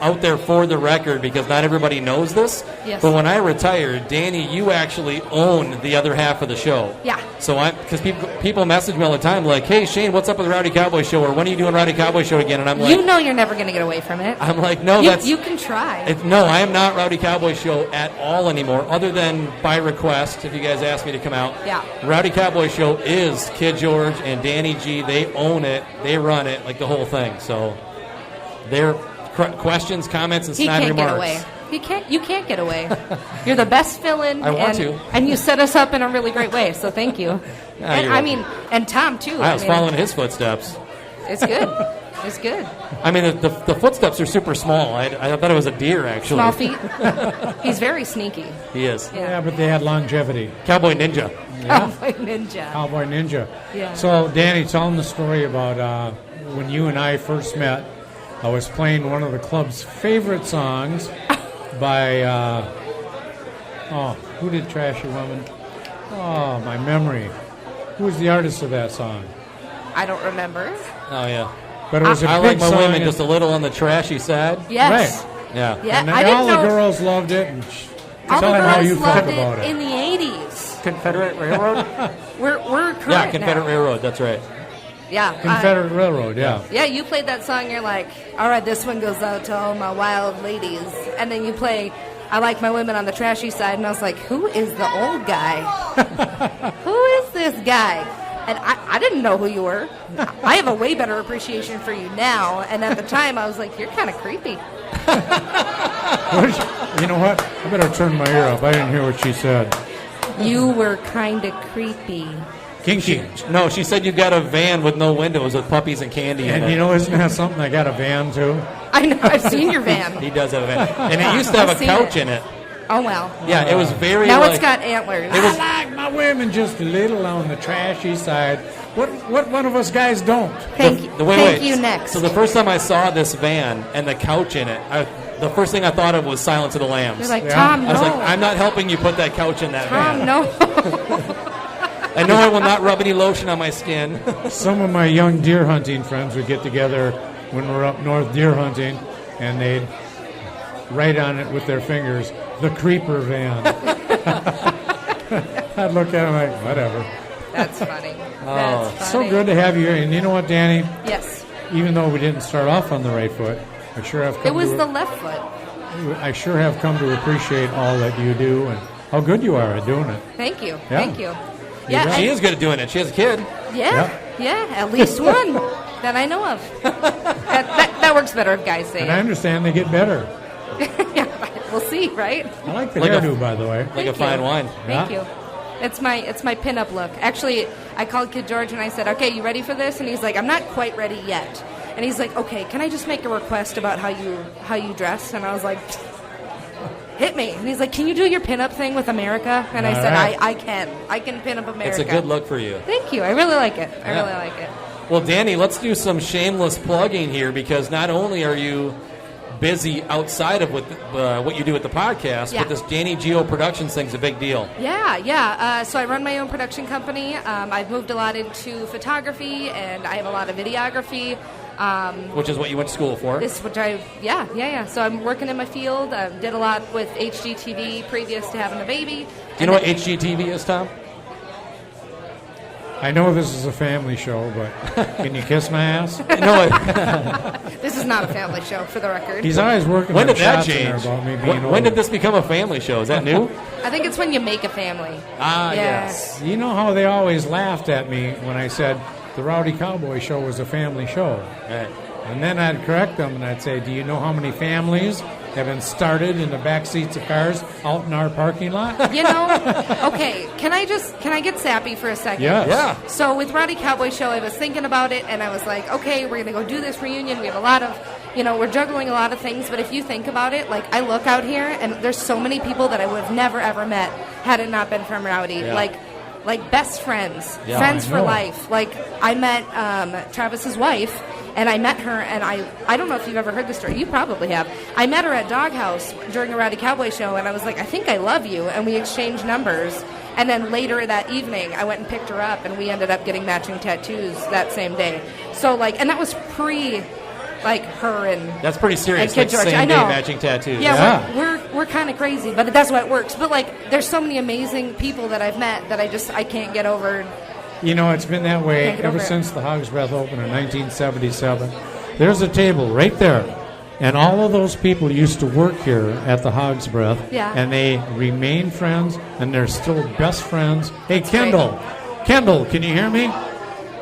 Speaker 2: out there for the record, because not everybody knows this,
Speaker 1: Yes.
Speaker 2: but when I retired, Danie, you actually own the other half of the show.
Speaker 1: Yeah.
Speaker 2: So because people message me all the time like, hey, Shayne, what's up with the Rowdy Cowboy Show? Or when are you doing Rowdy Cowboy Show again? And I'm like...
Speaker 1: You know you're never going to get away from it.
Speaker 2: I'm like, no,
Speaker 1: You can try.
Speaker 2: No, I am not Rowdy Cowboy Show at all anymore, other than by request, if you guys ask me to come out.
Speaker 1: Yeah.
Speaker 2: Rowdy Cowboy Show is Kid George and Danie G. They own it. They run it, like the whole thing. So their questions, comments, and
Speaker 1: He
Speaker 2: snide
Speaker 1: can't
Speaker 2: remarks.
Speaker 1: get away. You can't get away. You're the best fill-in.
Speaker 2: I want to.
Speaker 1: And you set us up in a really great way, so thank you.
Speaker 2: Yeah,
Speaker 1: and
Speaker 2: you're
Speaker 1: I
Speaker 2: welcome.
Speaker 1: mean, and Tom, too.
Speaker 2: I was following his footsteps.
Speaker 1: It's good. It's good.
Speaker 2: I mean, the footsteps are super small. I thought it was a deer, actually.
Speaker 1: Small feet. He's very sneaky.
Speaker 2: He is.
Speaker 3: Yeah, but they had longevity.
Speaker 2: Cowboy Ninja.
Speaker 1: Cowboy Ninja.
Speaker 3: Cowboy Ninja.
Speaker 1: Yeah.
Speaker 3: So, Danie, tell them the story about when you and I first met. I was playing one of the club's favorite songs by, who did Trashy Woman? Oh, my memory. Who was the artist of that song?
Speaker 1: I don't remember.
Speaker 2: Oh, yeah.
Speaker 3: But it was a
Speaker 2: I
Speaker 3: big
Speaker 2: like my
Speaker 3: song
Speaker 2: women
Speaker 3: and-
Speaker 2: just a little on the trashy side.
Speaker 1: Yes.
Speaker 3: Right.
Speaker 2: Yeah.
Speaker 1: Yeah,
Speaker 3: And
Speaker 1: I didn't
Speaker 3: all
Speaker 1: know.
Speaker 3: the girls loved it. And
Speaker 1: all
Speaker 3: tell
Speaker 1: the
Speaker 3: them how
Speaker 1: girls
Speaker 3: you felt
Speaker 1: loved
Speaker 3: about
Speaker 1: it
Speaker 3: it.
Speaker 1: in the 80s.
Speaker 8: Confederate Railroad.
Speaker 1: We're current
Speaker 2: Yeah, Confederate
Speaker 1: now.
Speaker 2: Railroad. That's right.
Speaker 1: Yeah.
Speaker 3: Confederate Railroad, yeah.
Speaker 1: Yeah, you played that song, you're like, all right, this one goes out to all my wild ladies. And then you play I Like My Women on the Trashy Side, and I was like, who is the old guy? Who is this guy? And I didn't know who you were. I have a way better appreciation for you now. And at the time, I was like, you're kind of creepy.
Speaker 3: You know what? I better turn my ear up. I didn't hear what she said.
Speaker 1: You were kind of creepy.
Speaker 3: Kinky.
Speaker 2: No, she said you got a van with no windows with puppies and candy in
Speaker 3: And
Speaker 2: it.
Speaker 3: you know, isn't that something? I got a van, too.
Speaker 1: I know, I've seen your van.
Speaker 2: He does have a van. And it used to have
Speaker 1: I've
Speaker 2: a
Speaker 1: seen
Speaker 2: couch
Speaker 1: it.
Speaker 2: in it.
Speaker 1: Oh, well.
Speaker 2: Yeah, it was very
Speaker 1: Now
Speaker 2: like...
Speaker 1: it's got antlers.
Speaker 2: It was-
Speaker 3: I like my women just a little on the trashy side. What one of us guys don't?
Speaker 1: Thank you, next.
Speaker 2: So the first time I saw this van and the couch in it, the first thing I thought of was Silence of the Lambs.
Speaker 1: You're like,
Speaker 3: Yeah.
Speaker 1: Tom,
Speaker 2: I was
Speaker 1: no.
Speaker 2: like, I'm not helping you put that couch in that
Speaker 1: Tom,
Speaker 2: van.
Speaker 1: no.
Speaker 2: I know I will not rub any lotion on my skin.
Speaker 3: Some of my young deer hunting friends would get together when we're up north deer hunting, and they'd write on it with their fingers, the creeper van. I'd look at them like, whatever.
Speaker 1: That's funny. That's
Speaker 3: So
Speaker 1: funny.
Speaker 3: good to have you here. And you know what, Danie?
Speaker 1: Yes.
Speaker 3: Even though we didn't start off on the right foot, I sure have come
Speaker 1: It was
Speaker 3: to
Speaker 1: the left foot.
Speaker 3: I sure have come to appreciate all that you do and how good you are at doing it.
Speaker 1: Thank you.
Speaker 3: Yeah.
Speaker 1: Thank you. Yeah,
Speaker 2: She is good at doing it. She has a kid.
Speaker 1: yeah, at least one that I know of. That works better if guys say
Speaker 3: And I
Speaker 1: it.
Speaker 3: understand they get better.
Speaker 1: Yeah, we'll see, right?
Speaker 3: I like the
Speaker 2: Like a-
Speaker 3: hairdo, by the way.
Speaker 2: Like
Speaker 1: Thank
Speaker 2: a fine
Speaker 1: you.
Speaker 2: wine.
Speaker 1: Thank you. It's my pinup look. Actually, I called Kid George and I said, "Okay, you ready for this?" And he's like, "I'm not quite ready yet." And he's like, "Okay, can I just make a request about how you dress?" And I was like, "Hit me." And he's like, "Can you do your pinup thing with America?" And I
Speaker 3: All
Speaker 1: said,
Speaker 3: right.
Speaker 1: I can pin up America.
Speaker 2: It's a good look for you.
Speaker 1: Thank you. I really like it. I
Speaker 2: Yeah.
Speaker 1: really like it.
Speaker 2: Well, Danie, let's do some shameless plugging here, because not only are you busy outside of what you do with the podcast,
Speaker 1: Yeah.
Speaker 2: but this Danie Geo Productions thing's a big deal.
Speaker 1: Yeah. So I run my own production company. I've moved a lot into photography, and I have a lot of videography.
Speaker 2: Which is what you went to school for.
Speaker 1: Yeah. So I'm working in my field. I did a lot with HGTV previous to having a baby.
Speaker 2: Do you know what HGTV is, Tom?
Speaker 3: I know this is a family show, but can you kiss my ass?
Speaker 2: No.
Speaker 1: This is not a family show, for the record.
Speaker 3: He's always working
Speaker 2: When
Speaker 3: on
Speaker 2: did that
Speaker 3: shots in there
Speaker 2: change?
Speaker 3: about me being
Speaker 2: When
Speaker 3: old.
Speaker 2: did this become a family show? Is that new?
Speaker 1: I think it's when you make a family.
Speaker 2: Ah,
Speaker 1: Yeah.
Speaker 2: yes.
Speaker 3: You know how they always laughed at me when I said the Rowdy Cowboy Show was a family show?
Speaker 2: Right.
Speaker 3: And then I'd correct them and I'd say, do you know how many families have been started in the back seats of cars out in our parking lot?
Speaker 1: You know, okay, can I get sappy for a second?
Speaker 3: Yes.
Speaker 2: Yeah.
Speaker 1: So with Rowdy Cowboy Show, I was thinking about it, and I was like, okay, we're going to go do this reunion. We have a lot of, we're juggling a lot of things, but if you think about it, like, I look out here, and there's so many people that I would have never, ever met had it not been from Rowdy.
Speaker 2: Yeah.
Speaker 1: Like best friends,
Speaker 2: Yeah.
Speaker 1: friends
Speaker 3: I
Speaker 1: for
Speaker 3: know.
Speaker 1: life. Like, I met Travis's wife, and I met her, and I don't know if you've ever heard the story. You probably have. I met her at Doghouse during a Rowdy Cowboy Show, and I was like, I think I love you, and we exchanged numbers. And then later that evening, I went and picked her up, and we ended up getting matching tattoos that same day. So, and that was like her and
Speaker 2: That's pretty serious.
Speaker 1: and Kid
Speaker 2: Like
Speaker 1: George. I
Speaker 2: same day
Speaker 1: know.
Speaker 2: matching tattoo.
Speaker 1: Yeah, we're kind of crazy, but that's why it works. But like, there's so many amazing people that I've met that I can't get over.
Speaker 3: You know, it's been that way
Speaker 1: Can't get
Speaker 3: ever
Speaker 1: over it.
Speaker 3: since the Hoggsbreath opened in 1977. There's a table right there, and all of those people used to work here at the Hoggsbreath,
Speaker 1: Yeah.
Speaker 3: and they remain friends, and they're still best friends. Hey,
Speaker 1: That's
Speaker 3: Kendall, Kendall, can you hear me?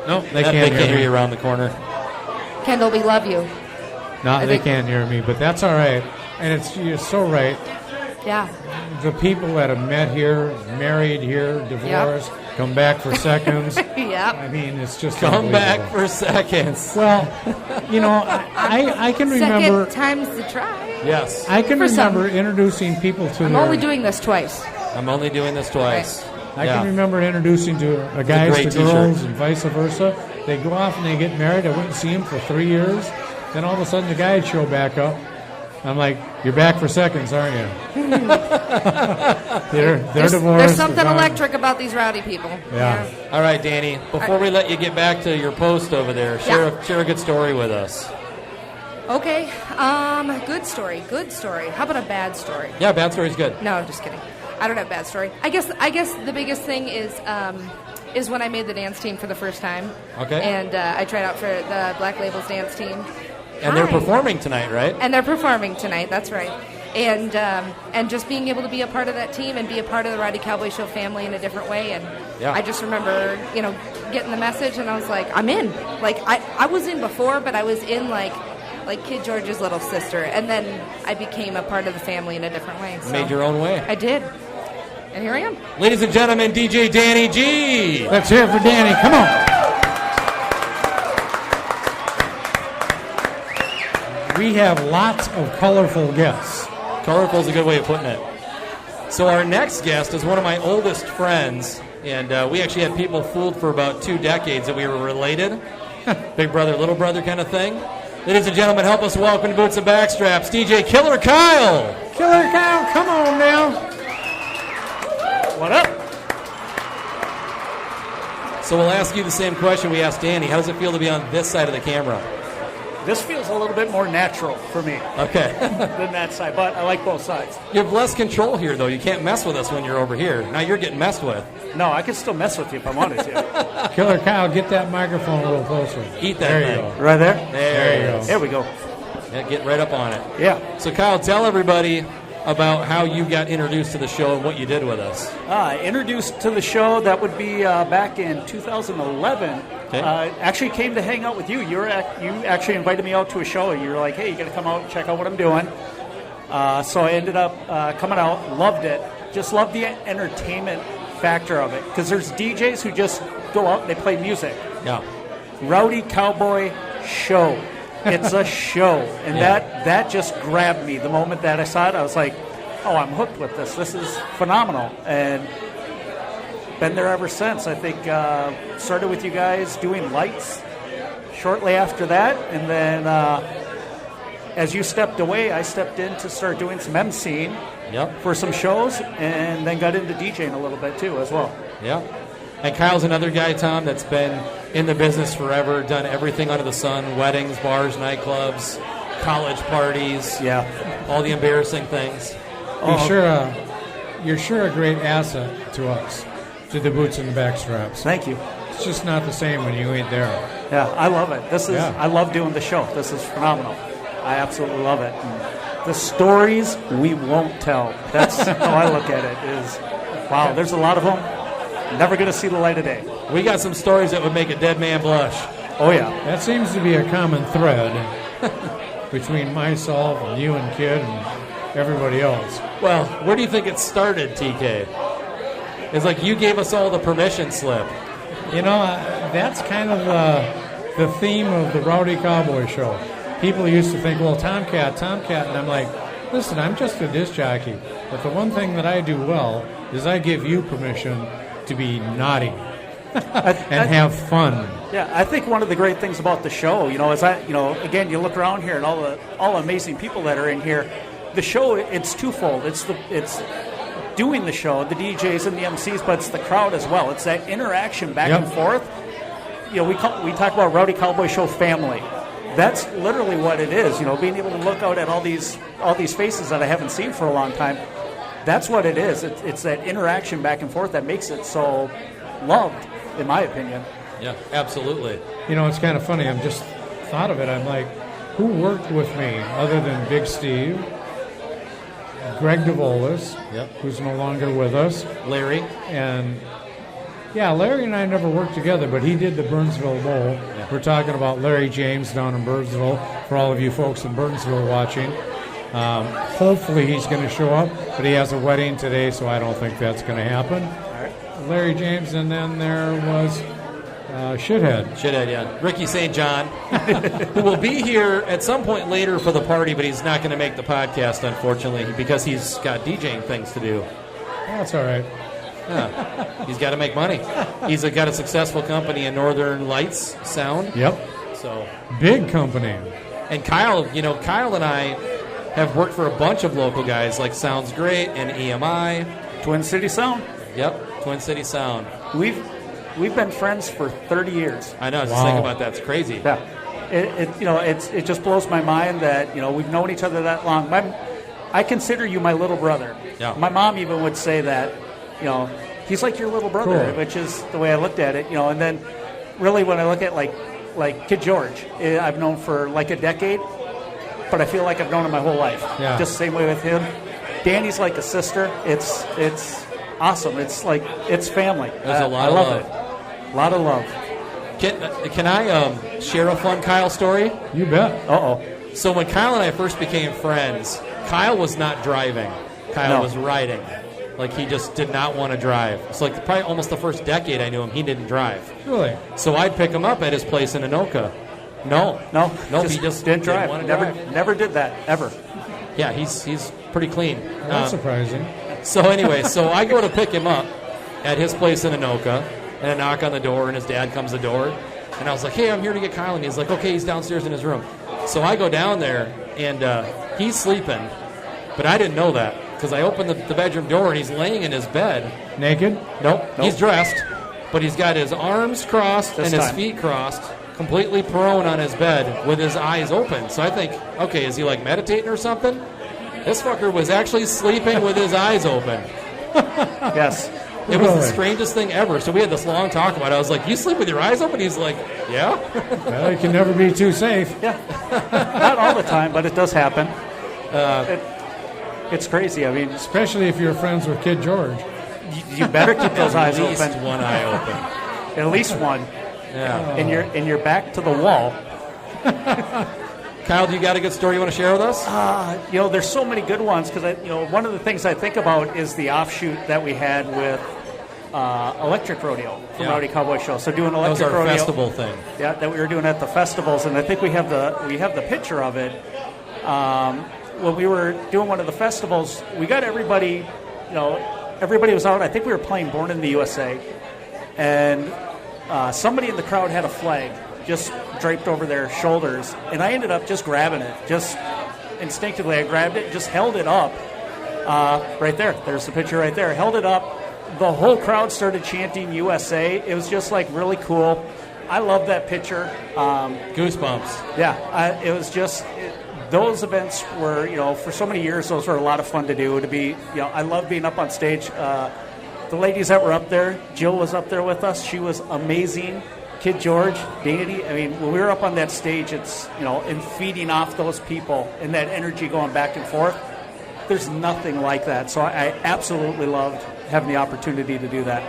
Speaker 3: No, they can't
Speaker 2: hear
Speaker 3: me.
Speaker 2: you around the corner.
Speaker 1: Kendall, we love you.
Speaker 3: No,
Speaker 1: I
Speaker 3: they
Speaker 1: think-
Speaker 3: can't hear me, but that's all right. And you're so right.
Speaker 1: Yeah.
Speaker 3: The people that have met here, married here, divorced, come back for seconds.
Speaker 1: Yep.
Speaker 3: I mean, it's just
Speaker 2: Come back
Speaker 3: unbelievable.
Speaker 2: for seconds.
Speaker 3: Well, you know, I can remember.
Speaker 1: Second time's the try.
Speaker 2: Yes.
Speaker 3: I can
Speaker 1: For some.
Speaker 3: remember introducing people to.
Speaker 1: I'm
Speaker 3: their,
Speaker 1: only doing this twice.
Speaker 2: I'm only doing this twice.
Speaker 3: I can remember introducing to guys
Speaker 2: great
Speaker 3: to
Speaker 2: t-shirt.
Speaker 3: girls and vice versa. They go off and they get married. I wouldn't see them for 3 years. Then all of a sudden the guys show back up. I'm like, you're back for seconds, aren't you? they're divorced.
Speaker 1: There's something
Speaker 3: they're gone.
Speaker 1: electric about these rowdy people.
Speaker 3: Yeah.
Speaker 2: All right, Danie. Before we let you get back to your post over there, share a good story with us.
Speaker 1: Okay. Good story. Good story. How about a bad story?
Speaker 2: Yeah, bad story's good.
Speaker 1: No, I'm just kidding. I don't have a bad story. I guess the biggest thing is when I made the dance team for the first time.
Speaker 2: Okay.
Speaker 1: And I tried out for the Black Labels dance team.
Speaker 2: And they're
Speaker 1: Hi.
Speaker 2: performing tonight, right?
Speaker 1: And they're performing tonight. That's right. And just being able to be a part of that team and be a part of the Rowdy Cowboy Show family in a different way. And
Speaker 2: Yeah.
Speaker 1: I just remember, getting the message, and I was like, I'm in. Like I was in before, but I was in like Kid George's little sister, and then I became a part of the family in a different way. So
Speaker 2: Made your own way.
Speaker 1: I did, and here I am.
Speaker 2: Ladies and gentlemen, DJ Danie G.
Speaker 3: Let's hear it for Danie. Come on. We have lots of colorful guests.
Speaker 2: Colorful is a good way of putting it. So our next guest is one of my oldest friends, and we actually had people fooled for about 2 decades that we were related. Big brother, little brother kind of thing. Ladies and gentlemen, help us welcome to Boots and Backstraps, DJ Killer Kyle.
Speaker 3: Killer Kyle, come on now.
Speaker 8: What up?
Speaker 2: So we'll ask you the same question we asked Danie. How does it feel to be on this side of the camera?
Speaker 8: This feels a little bit more natural for me
Speaker 2: Okay.
Speaker 8: than that side, but I like both sides.
Speaker 2: You have less control here, though. You can't mess with us when you're over here. Now you're getting messed with.
Speaker 8: No, I can still mess with you if I wanted to.
Speaker 3: Killer Kyle, get that microphone a little closer.
Speaker 2: Eat that
Speaker 3: there
Speaker 2: thing.
Speaker 3: You go.
Speaker 8: Right there?
Speaker 2: There
Speaker 3: you
Speaker 2: it
Speaker 3: go.
Speaker 2: is.
Speaker 8: There we go.
Speaker 2: Yeah, get right up on it.
Speaker 8: Yeah.
Speaker 2: So, Kyle, tell everybody about how you got introduced to the show and what you did with us.
Speaker 8: Introduced to the show, that would be back in 2011.
Speaker 2: Okay.
Speaker 8: Actually came to hang out with you. You actually invited me out to a show. You were like, hey, you got to come out and check out what I'm doing. So I ended up coming out, loved it. Just loved the entertainment factor of it. Because there's DJs who just go out and they play music.
Speaker 2: Yeah.
Speaker 8: Rowdy Cowboy Show. It's a show. And
Speaker 2: Yeah.
Speaker 8: that just grabbed me. The moment that I saw it, I was like, oh, I'm hooked with this. This is phenomenal. And been there ever since. I think started with you guys doing lights shortly after that. And then as you stepped away, I stepped in to start doing some emceeing for some shows, and then got into DJing a little bit too as well.
Speaker 2: Yeah. And Kyle's another guy, Tom, that's been in the business forever, done everything under the sun, weddings, bars, nightclubs, college parties, all the embarrassing things.
Speaker 3: You're sure a great asset to us, to the Boots and the Backstraps.
Speaker 8: Thank you.
Speaker 3: It's just not the same when you ain't there.
Speaker 8: Yeah, I love it.
Speaker 3: Yeah.
Speaker 8: I love doing the show. This is phenomenal. I absolutely love it. And the stories we won't tell. That's how I look at it. Is wow, there's a lot of them. Never going to see the light of day.
Speaker 2: We got some stories that would make a dead man blush.
Speaker 8: Oh, yeah.
Speaker 3: That seems to be a common thread between myself and you and Kid and everybody else.
Speaker 2: Well, where do you think it started, TK? It's like you gave us all the permission slip.
Speaker 3: You know, that's kind of the theme of the Rowdy Cowboy Show. People used to think, well, Tomcat, and I'm like, listen, I'm just a disc jockey. But the one thing that I do well is I give you permission to be naughty and have fun.
Speaker 8: Yeah, I think one of the great things about the show, is again, you look around here and all the amazing people that are in here. The show, it's twofold. It's doing the show, the DJs and the MCs, but it's the crowd as well. It's that interaction back and forth. We talk about Rowdy Cowboy Show family, that's literally what it is. Being able to look out at all these faces that I haven't seen for a long time. That's what it is. It's that interaction back and forth that makes it so loved, in my opinion.
Speaker 2: Yeah, absolutely.
Speaker 3: It's kind of funny. I'm just thought of it. I'm like, who worked with me other than Big Steve, Greg DeVolis, who's no longer with us,
Speaker 2: Larry,
Speaker 3: and Larry and I never worked together, but he did the Burnsville Bowl. Yeah. We're talking about Larry James down in Burnsville, for all of you folks in Burnsville watching. Hopefully he's going to show up, but he has a wedding today, so I don't think that's going to happen. All right. Larry James, and then there was Shithead.
Speaker 2: Shithead, yeah. Ricky St. John, who will be here at some point later for the party, but he's not going to make the podcast, unfortunately, because he's got DJing things to do.
Speaker 3: That's all right.
Speaker 2: Yeah. He's got to make money. He's got a successful company in Northern Lights Sound.
Speaker 3: Yep.
Speaker 2: So
Speaker 3: big company.
Speaker 2: And Kyle and I have worked for a bunch of local guys like Sounds Great and EMI.
Speaker 8: Twin City Sound.
Speaker 2: Yep, Twin City Sound.
Speaker 8: We've been friends for 30 years.
Speaker 2: I know. Just think about that. It's crazy.
Speaker 8: Yeah. It just blows my mind that we've known each other that long. I consider you my little brother.
Speaker 2: Yeah.
Speaker 8: My mom even would say that. He's like your little brother,
Speaker 3: cool.
Speaker 8: Which is the way I looked at it. And then really when I look at like Kid George, I've known for like a decade, but I feel like I've known him my whole life.
Speaker 3: Yeah.
Speaker 8: Just the same way with him. Danie's like a sister. It's awesome. It's like it's family.
Speaker 2: There's a lot of love.
Speaker 8: A lot of love.
Speaker 2: Can I share a fun Kyle story?
Speaker 3: You bet.
Speaker 8: Uh-oh.
Speaker 2: So when Kyle and I first became friends, Kyle was not driving. Kyle was riding. Like, he just did not want to drive. It's like probably almost the first decade I knew him, he didn't drive.
Speaker 3: Really?
Speaker 2: So I'd pick him up at his place in Anoka. No, he just
Speaker 8: didn't drive.
Speaker 2: Want to drive.
Speaker 8: Never did that, ever.
Speaker 2: Yeah, he's pretty clean.
Speaker 3: That's surprising.
Speaker 2: So anyway, I go to pick him up at his place in Anoka, and I knock on the door, and his dad comes to the door. And I was like, hey, I'm here to get Kyle. And he's like, okay, he's downstairs in his room. So I go down there, and he's sleeping. But I didn't know that, because I opened the bedroom door, and he's laying in his bed.
Speaker 3: Naked?
Speaker 2: Nope. He's dressed, but he's got his arms crossed and his feet crossed, completely prone on his bed with his eyes open. So I think, okay, is he like meditating or something? This fucker was actually sleeping with his eyes open.
Speaker 8: Yes.
Speaker 2: It was the strangest thing ever. So we had this long talk about it. I was like, you sleep with your eyes open? He's like, yeah.
Speaker 3: Well, you can never be too safe.
Speaker 8: Yeah. Not all the time, but it does happen. It's crazy. I mean,
Speaker 3: especially if you're friends with Kid George.
Speaker 8: You better keep those eyes open.
Speaker 2: At least one eye open.
Speaker 8: At least one.
Speaker 2: Yeah.
Speaker 8: And you're back to the wall.
Speaker 2: Kyle, do you got a good story you want to share with us?
Speaker 8: There's so many good ones because one of the things I think about is the offshoot that we had with Electric Rodeo from Rowdy Cowboy Show. So doing Electric
Speaker 2: Rodeo. That was our
Speaker 8: Rodeo,
Speaker 2: festival thing.
Speaker 8: Yeah, that we were doing at the festivals, and I think we have the picture of it. When we were doing one of the festivals, we got everybody. Everybody was out. I think we were playing Born in the USA, and somebody in the crowd had a flag just draped over their shoulders, and I ended up just grabbing it. Just instinctively, I grabbed it, just held it up. Right there. There's the picture right there. Held it up. The whole crowd started chanting USA. It was just like really cool. I love that picture.
Speaker 2: Goosebumps.
Speaker 8: Yeah, it was just. Those events were, for so many years, those were a lot of fun to do. To be, I love being up on stage. The ladies that were up there, Gill was up there with us. She was amazing. Kid George, Danie. I mean, when we were up on that stage, it's, and feeding off those people and that energy going back and forth. There's nothing like that. So I absolutely loved having the opportunity to do that.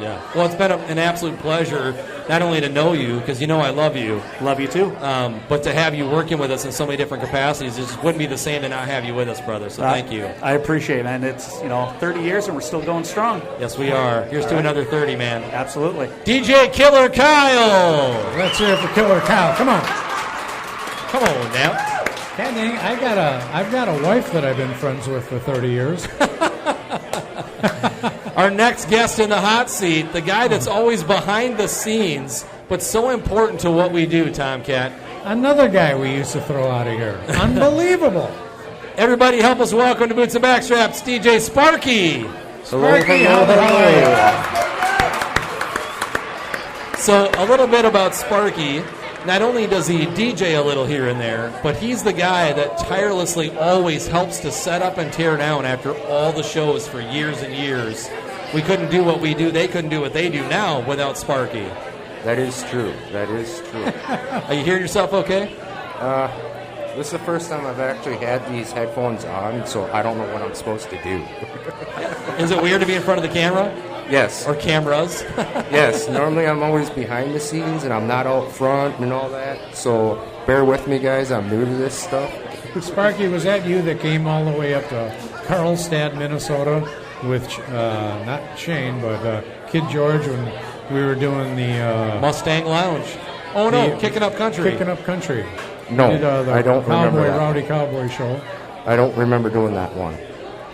Speaker 2: Yeah. Well, it's been an absolute pleasure not only to know you, because I love you.
Speaker 8: Love you too.
Speaker 2: But to have you working with us in so many different capacities, it just wouldn't be the same to not have you with us, brother. So thank you.
Speaker 8: I appreciate it, man. It's, 30 years and we're still going strong.
Speaker 2: Yes, we are. Here's to another 30, man.
Speaker 8: Absolutely.
Speaker 2: DJ Killer Kyle.
Speaker 3: Let's hear it for Killer Kyle. Come on.
Speaker 2: Come on now.
Speaker 3: Dang, I've got a wife that I've been friends with for 30 years.
Speaker 2: Our next guest in the hot seat, the guy that's always behind the scenes, but so important to what we do, Tomcat.
Speaker 3: Another guy we used to throw out of here. Unbelievable.
Speaker 2: Everybody help us welcome to Boots and Backstraps, DJ Sparky.
Speaker 3: Sparky, how are you?
Speaker 2: So a little bit about Sparky. not only does he DJ a little here and there, but he's the guy that tirelessly always helps to set up and tear down after all the shows for years and years. We couldn't do what we do. They couldn't do what they do now without Sparky.
Speaker 11: That is true. That is true.
Speaker 2: Are you hearing yourself okay?
Speaker 11: This is the first time I've actually had these headphones on, so I don't know what I'm supposed to do.
Speaker 2: Is it weird to be in front of the camera?
Speaker 11: Yes.
Speaker 2: Or cameras?
Speaker 11: Yes. Normally I'm always behind the scenes, and I'm not out front and all that. So bear with me, guys. I'm new to this stuff.
Speaker 3: Sparky, was that you that came all the way up to Carlstadt, Minnesota, with not Shayne, but Kid George when we were doing the
Speaker 2: Mustang Lounge. Oh no, Kicking Up Country.
Speaker 3: Kicking Up Country.
Speaker 11: No,
Speaker 3: did,
Speaker 11: I don't remember that.
Speaker 3: Rowdy Cowboy Show.
Speaker 11: I don't remember doing that one.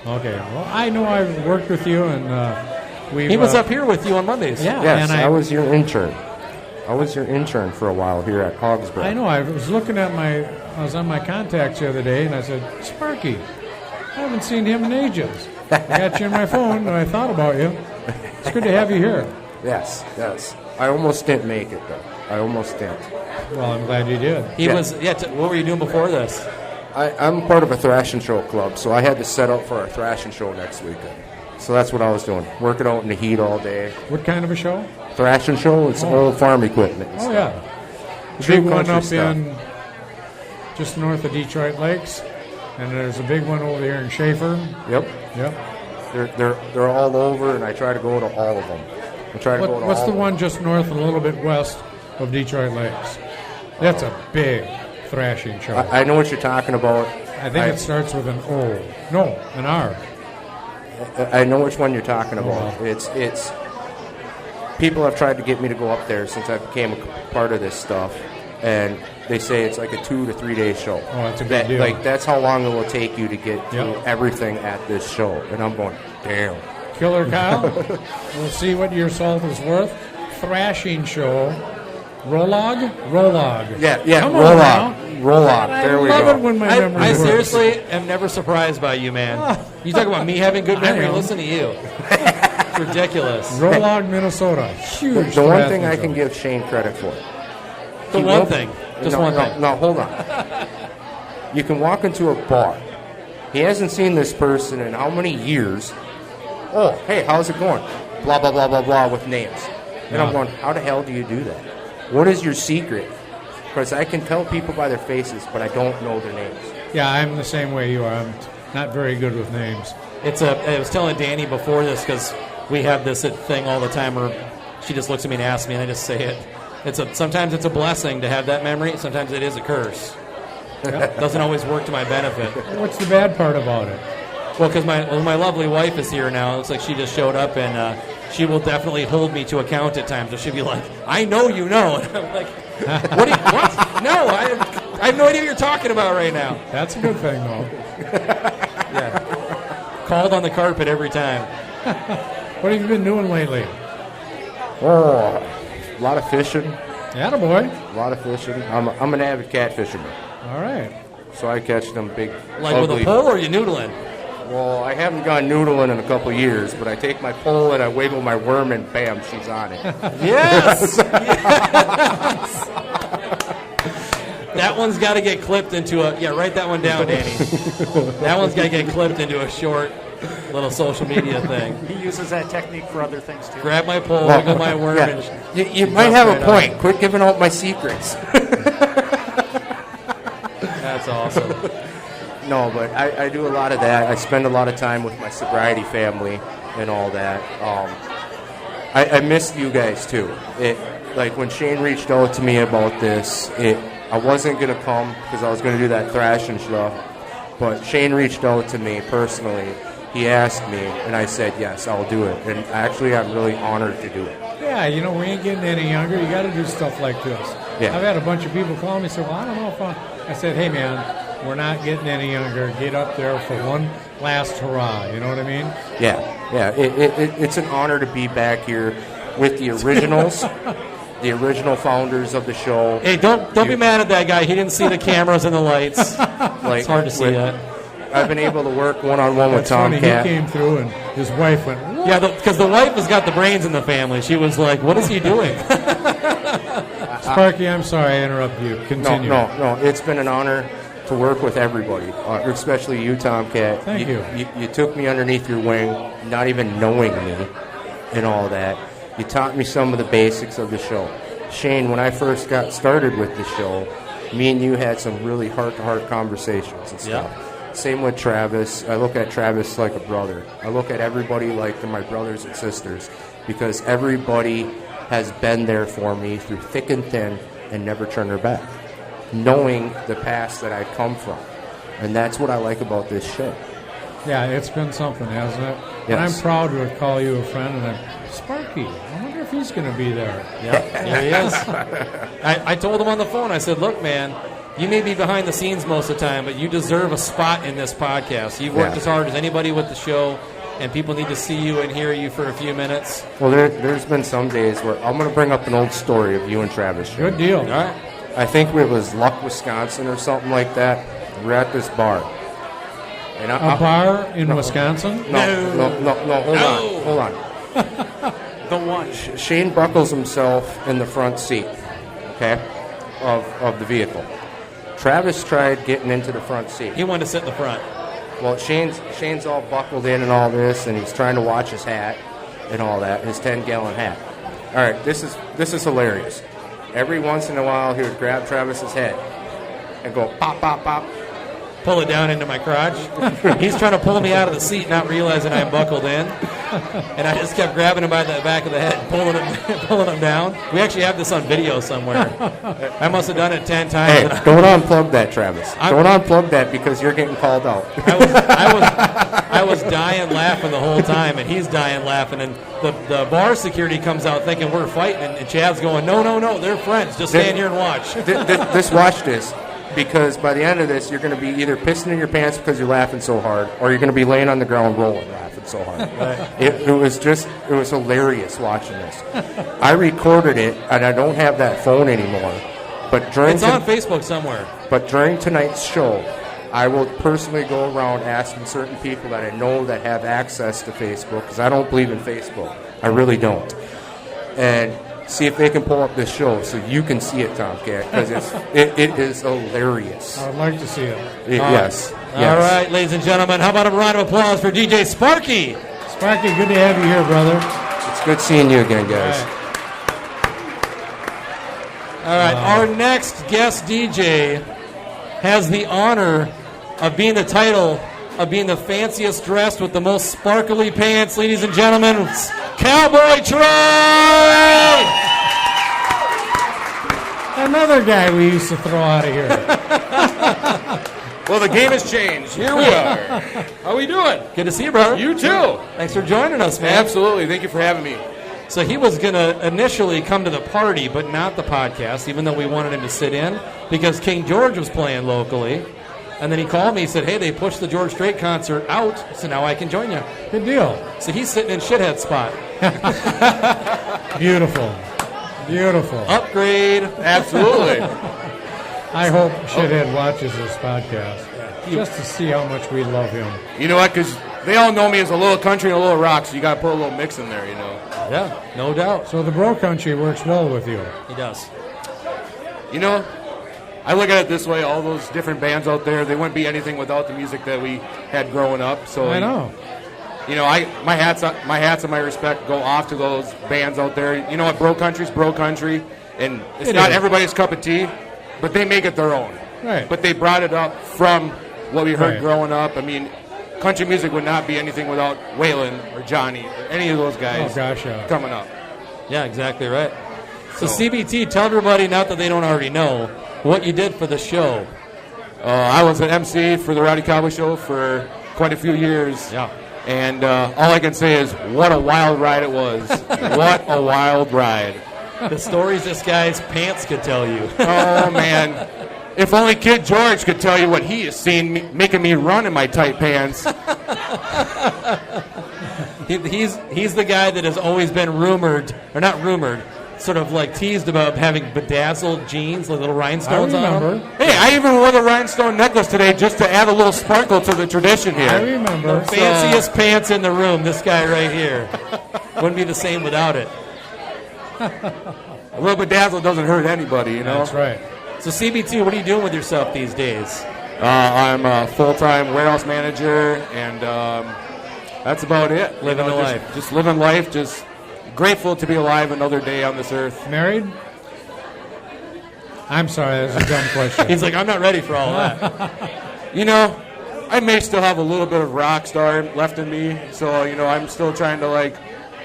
Speaker 3: Okay, well, I know I've worked with you, and
Speaker 2: he was up here with you on Mondays.
Speaker 3: Yeah,
Speaker 11: yes,
Speaker 3: and
Speaker 11: I was your intern. I was your intern for a while here at Hoggsbreath.
Speaker 3: I know. I was looking at I was on my contacts the other day, and I said, Sparky, I haven't seen him in ages. I got you on my phone, and I thought about you. It's good to have you here.
Speaker 11: Yes, yes. I almost didn't make it, though. I almost didn't.
Speaker 3: Well, I'm glad you did.
Speaker 2: What were you doing before this?
Speaker 11: I'm part of a thrashing show club, so I had to set up for our thrashing show next weekend. So that's what I was doing, working out in the heat all day.
Speaker 3: What kind of a show?
Speaker 11: Thrashing show. It's old farm equipment.
Speaker 3: Oh, yeah. The big one up in just north of Detroit Lakes, and there's a big one over here in Schaefer.
Speaker 11: Yep.
Speaker 3: Yep.
Speaker 11: They're all over, and I try to go to all of them.
Speaker 3: What's the one just north and a little bit west of Detroit Lakes? That's a big thrashing show.
Speaker 11: I know what you're talking about.
Speaker 3: I think it starts with an O. No, an R.
Speaker 11: I know which one you're talking about. It's people have tried to get me to go up there since I became a part of this stuff, and they say it's like a 2 to 3 day show.
Speaker 3: Oh, that's a good deal.
Speaker 11: Like that's how long it will take you to get through everything at this show. And I'm going, damn.
Speaker 3: Killer Kyle, we'll see what your salt is worth. Thrashing show. Rolog?
Speaker 11: Yeah,
Speaker 3: Come
Speaker 11: Rolog. There we go.
Speaker 3: I love it when my memory
Speaker 2: I
Speaker 3: works.
Speaker 2: seriously am never surprised by you, man. You talk about me having good memory. Listen to you. It's ridiculous.
Speaker 3: Rolog, Minnesota. Huge.
Speaker 11: The one thing I can give Shayne credit for.
Speaker 2: One thing.
Speaker 11: No, hold on. You can walk into a bar. He hasn't seen this person in how many years? Oh, hey, how's it going? Blah, blah, blah, blah, blah, with names. And I'm going, how the hell do you do that? What is your secret? Because I can tell people by their faces, but I don't know their names.
Speaker 3: Yeah, I'm the same way you are. I'm not very good with names.
Speaker 2: I was telling Danie before this, because we have this thing all the time where she just looks at me and asks me, and I just say it. Sometimes it's a blessing to have that memory. Sometimes it is a curse. It doesn't always work to my benefit.
Speaker 3: What's the bad part about it?
Speaker 2: Well, because my lovely wife is here now. It looks like she just showed up, and she will definitely hold me to account at times. So she'll be like, I know you know. And I'm like, what? No, I have no idea what you're talking about right now.
Speaker 3: That's a good thing, though.
Speaker 2: Yeah. Called on the carpet every time.
Speaker 3: What have you been doing lately?
Speaker 11: Oh, a lot of fishing.
Speaker 3: Attaboy.
Speaker 11: A lot of fishing. I'm an avid cat fisherman.
Speaker 3: All right.
Speaker 11: So I catch them big,
Speaker 2: like
Speaker 11: ugly.
Speaker 2: with a pole, or are you noodling?
Speaker 11: Well, I haven't gone noodling in a couple of years, but I take my pole and I wiggle my worm and bam, she's on it.
Speaker 2: Yes! Yes! That one's got to get clipped into write that one down, Danie. That one's got to get clipped into a short little social media thing.
Speaker 8: He uses that technique for other things, too.
Speaker 2: Grab my pole, wiggle my worm.
Speaker 11: Yeah. You might have a point. Quit giving out my secrets.
Speaker 2: That's awesome.
Speaker 11: No, but I do a lot of that. I spend a lot of time with my sobriety family and all that. I missed you guys, too. Like, when Shayne reached out to me about this, I wasn't going to come because I was going to do that thrashing stuff. But Shayne reached out to me personally. He asked me, and I said, yes, I'll do it. And actually, I'm really honored to do it.
Speaker 3: Yeah, we ain't getting any younger. You got to do stuff like this.
Speaker 11: Yeah.
Speaker 3: I've had a bunch of people call me and say, well, I don't know if I said, hey, man, we're not getting any younger. Get up there for one last hurrah. You know what I mean?
Speaker 11: Yeah. It's an honor to be back here with the originals, the original founders of the show.
Speaker 2: Hey, don't be mad at that guy. He didn't see the cameras and the lights. It's hard to see that.
Speaker 11: I've been able to work one-on-one with Tomcat.
Speaker 3: He came through and his wife went, what?
Speaker 2: Yeah, because the wife has got the brains in the family. She was like, what is he doing?
Speaker 3: It's Sparky, I'm sorry I interrupted you. Continue.
Speaker 11: No. It's been an honor to work with everybody, especially you, Tomcat.
Speaker 3: Thank you.
Speaker 11: You took me underneath your wing, not even knowing me and all that. You taught me some of the basics of the show. Shayne, when I first got started with the show, me and you had some really heart-to-heart conversations and stuff.
Speaker 2: Yeah.
Speaker 11: Same with Travis. I look at Travis like a brother. I look at everybody like they're my brothers and sisters because everybody has been there for me through thick and thin and never turned their back, knowing the past that I come from. And that's what I like about this show.
Speaker 3: Yeah, it's been something, hasn't it?
Speaker 11: Yes.
Speaker 3: And I'm proud to call you a friend, and Sparky, I wonder if he's going to be there.
Speaker 2: Yeah, there he is. I told him on the phone, I said, look, man, you may be behind the scenes most of the time, but you deserve a spot in this podcast. You've worked as hard as anybody with the show, and people need to see you and hear you for a few minutes.
Speaker 11: Well, there's been some days where I'm going to bring up an old story of you and Travis.
Speaker 3: Good deal.
Speaker 2: All right.
Speaker 11: I think it was Luck, Wisconsin or something like that. We're at this bar. And
Speaker 3: A bar in Wisconsin?
Speaker 11: No, hold on.
Speaker 8: The one.
Speaker 11: Shayne buckles himself in the front seat, okay, of the vehicle. Travis tried getting into the front seat.
Speaker 2: He wanted to sit in the front.
Speaker 11: Well, Shayne's all buckled in and all this, and he's trying to watch his hat and all that, his 10-gallon hat. All right, this is hilarious. Every once in a while, he would grab Travis's head and go pop, pop, pop.
Speaker 2: Pull it down into my crotch. He's trying to pull me out of the seat, not realizing I'm buckled in. And I just kept grabbing him by the back of the head, pulling him down. We actually have this on video somewhere. I must have done it 10 times.
Speaker 11: Hey, don't unplug that, Travis. Don't unplug that because you're getting called out.
Speaker 2: I was dying laughing the whole time, and he's dying laughing. And the bar security comes out thinking we're fighting, and Chad's going, no, they're friends. Just stand here and watch.
Speaker 11: Watch this. Because by the end of this, you're going to be either pissing in your pants because you're laughing so hard, or you're going to be laying on the ground rolling laughing so hard. It was hilarious watching this. I recorded it, and I don't have that phone anymore. But it's
Speaker 2: on Facebook somewhere.
Speaker 11: But during tonight's show, I will personally go around asking certain people that I know that have access to Facebook, because I don't believe in Facebook. I really don't. And see if they can pull up this show so you can see it, Tomcat, because it is hilarious.
Speaker 3: I would like to see it.
Speaker 11: Yes.
Speaker 2: All right, ladies and gentlemen, how about a round of applause for DJ Sparky?
Speaker 3: Sparky, good to have you here, brother.
Speaker 11: It's good seeing you again, guys.
Speaker 2: All right, our next guest DJ has the honor of being the title of being the fanciest dressed with the most sparkly pants, ladies and gentlemen. It's Cowboy Troy!
Speaker 3: Another guy we used to throw out of here.
Speaker 12: Well, the game has changed. Here we are. How we doing?
Speaker 2: Good to see you, brother.
Speaker 12: You too.
Speaker 2: Thanks for joining us, man.
Speaker 12: Absolutely. Thank you for having me.
Speaker 2: So he was going to initially come to the party, but not the podcast, even though we wanted him to sit in, because King George was playing locally. And then he called me. He said, hey, they pushed the George Strait concert out, so now I can join you.
Speaker 3: Good deal.
Speaker 2: So he's sitting in shithead spot.
Speaker 3: Beautiful.
Speaker 2: Upgrade.
Speaker 12: Absolutely.
Speaker 3: I hope Shithead watches this podcast just to see how much we love him.
Speaker 12: You know what? Because they all know me as a little country and a little rock, so you got to put a little mix in there, you know.
Speaker 2: Yeah, no doubt.
Speaker 3: So the bro country works well with you.
Speaker 2: He does.
Speaker 12: You know, I look at it this way: all those different bands out there, they wouldn't be anything without the music that we had growing up. So
Speaker 3: I know.
Speaker 12: You know, my hats and my respect go off to those bands out there. You know what? Bro country's bro country, and it's not everybody's cup of tea, but they make it their own.
Speaker 3: Right.
Speaker 12: But they brought it up from what we heard growing up. I mean, country music would not be anything without Waylon or Johnny or any of those guys coming up.
Speaker 2: Yeah, exactly right. So CBT, tell everybody, not that they don't already know, what you did for the show.
Speaker 12: I was an MC for the Rowdy Cowboy Show for quite a few years.
Speaker 2: Yeah.
Speaker 12: And all I can say is, what a wild ride it was. What a wild ride.
Speaker 2: The stories this guy's pants could tell you.
Speaker 12: Oh, man. If only Kid George could tell you what he has seen making me run in my tight pants.
Speaker 2: He's the guy that has always been rumored, or not rumored, sort of like teased about having bedazzled jeans with little rhinestones on them.
Speaker 12: Hey, I even wore the rhinestone necklace today just to add a little sparkle to the tradition here.
Speaker 3: I remember.
Speaker 2: The fanciest pants in the room, this guy right here. Wouldn't be the same without it.
Speaker 12: A little bedazzled doesn't hurt anybody, you know?
Speaker 3: That's right.
Speaker 2: So CB2, what are you doing with yourself these days?
Speaker 12: I'm a full-time warehouse manager, and that's about it.
Speaker 2: Living the life.
Speaker 12: Just living life, just grateful to be alive another day on this earth.
Speaker 3: Married? I'm sorry, that's a dumb question.
Speaker 2: He's like, I'm not ready for all that.
Speaker 12: You know, I may still have a little bit of rock star left in me, so, you know, I'm still trying to, like,